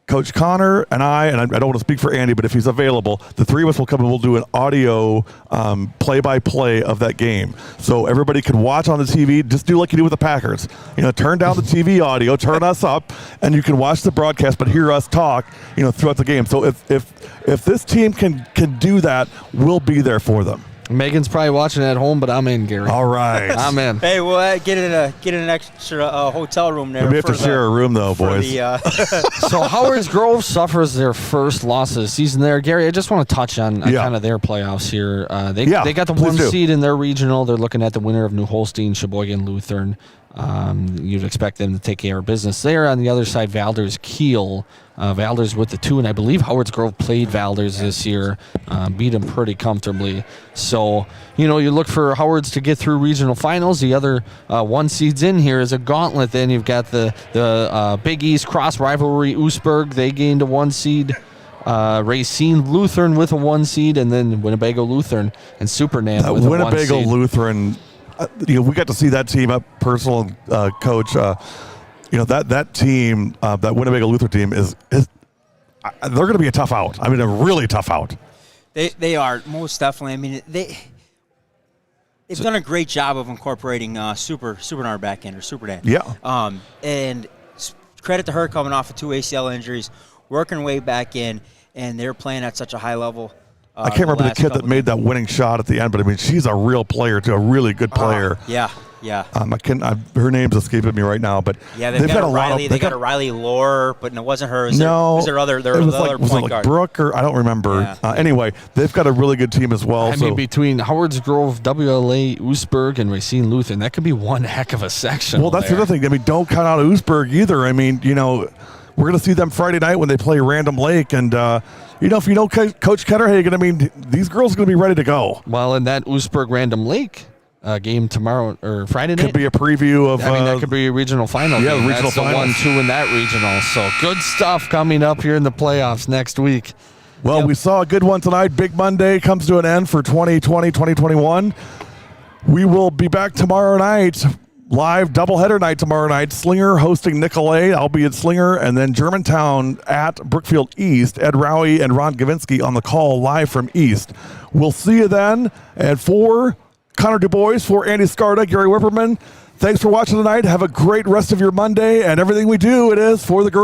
Coach Connor and I don't want to speak for Andy, but if he's available, the three of us will come and we'll do an audio play-by-play of that game. So everybody can watch on the TV. Just do like you do with the Packers. Turn down the TV audio, turn us up, and you can watch the broadcast but hear us talk, throughout the game. So if this team can do that, we'll be there for them. Megan's probably watching at home, but I'm in, Gary. All right. I'm in. Hey, we'll get an extra hotel room there. We have to share a room, though, boys. So Howard's Grove suffers their first loss of the season there. Gary, I just want to touch on kind of their playoffs here. They got the one seed in their regional. They're looking at the winner of New Holstein, Sheboygan, Lutheran. You'd expect them to take care of business there. On the other side, Valders, Kiel. Valders with the 2, and I believe Howard's Grove played Valders this year, beat them pretty comfortably. So, you look for Howard's to get through regional finals. The other one seeds in here is a gauntlet. Then you've got the Big East cross rivalry, Oostburg. They gained a 1 seed. Racine Lutheran with a 1 seed, and then Winnebago Lutheran and Supernan with a 1 seed. Winnebago Lutheran, we got to see that team up personal, Coach. That team, that Winnebago Lutheran team is they're going to be a tough out. I mean, a really tough out. They are, most definitely. I mean, they've done a great job of incorporating Supernar back in, or Superdan. Yeah. And credit to her coming off of 2 ACL injuries, working way back in, and they're playing at such a high level. I can't remember the kid that made that winning shot at the end, but I mean, she's a real player too, a really good player. Yeah. Her name's escaping me right now, but they've got a Riley. They got a Riley Lore, but it wasn't her. It was their other point guard. Brooke, or I don't remember. Yeah. Anyway, they've got a really good team as well. I mean, between Howard's Grove, WLA, Oostburg, and Racine Lutheran, that could be one heck of a section. Well, that's the other thing. I mean, don't count out Oostburg either. I mean, we're going to see them Friday night when they play Random Lake, and if you know Coach Ketterhagen, I mean, these girls are going to be ready to go. Well, in that Oostburg Random Lake game tomorrow or Friday night could be a preview of. That could be a regional final. Yeah, game. regional final. That's the 1-2 in that regional. So good stuff coming up here in the playoffs next week. Well, we saw a good one tonight. Big Monday comes to an end for 2020, 2021. We will be back tomorrow night. Live doubleheader night tomorrow night. Slinger hosting Nicolay. I'll be at Slinger, and then Germantown at Brookfield East. Ed Rowie and Ron Gavinsky on the call live from East. We'll see you then. And for Connor DuBois, for Andy Scarda, Gary Whipperman, thanks for watching tonight. Have a great rest of your Monday, and everything we do, it is for the girls.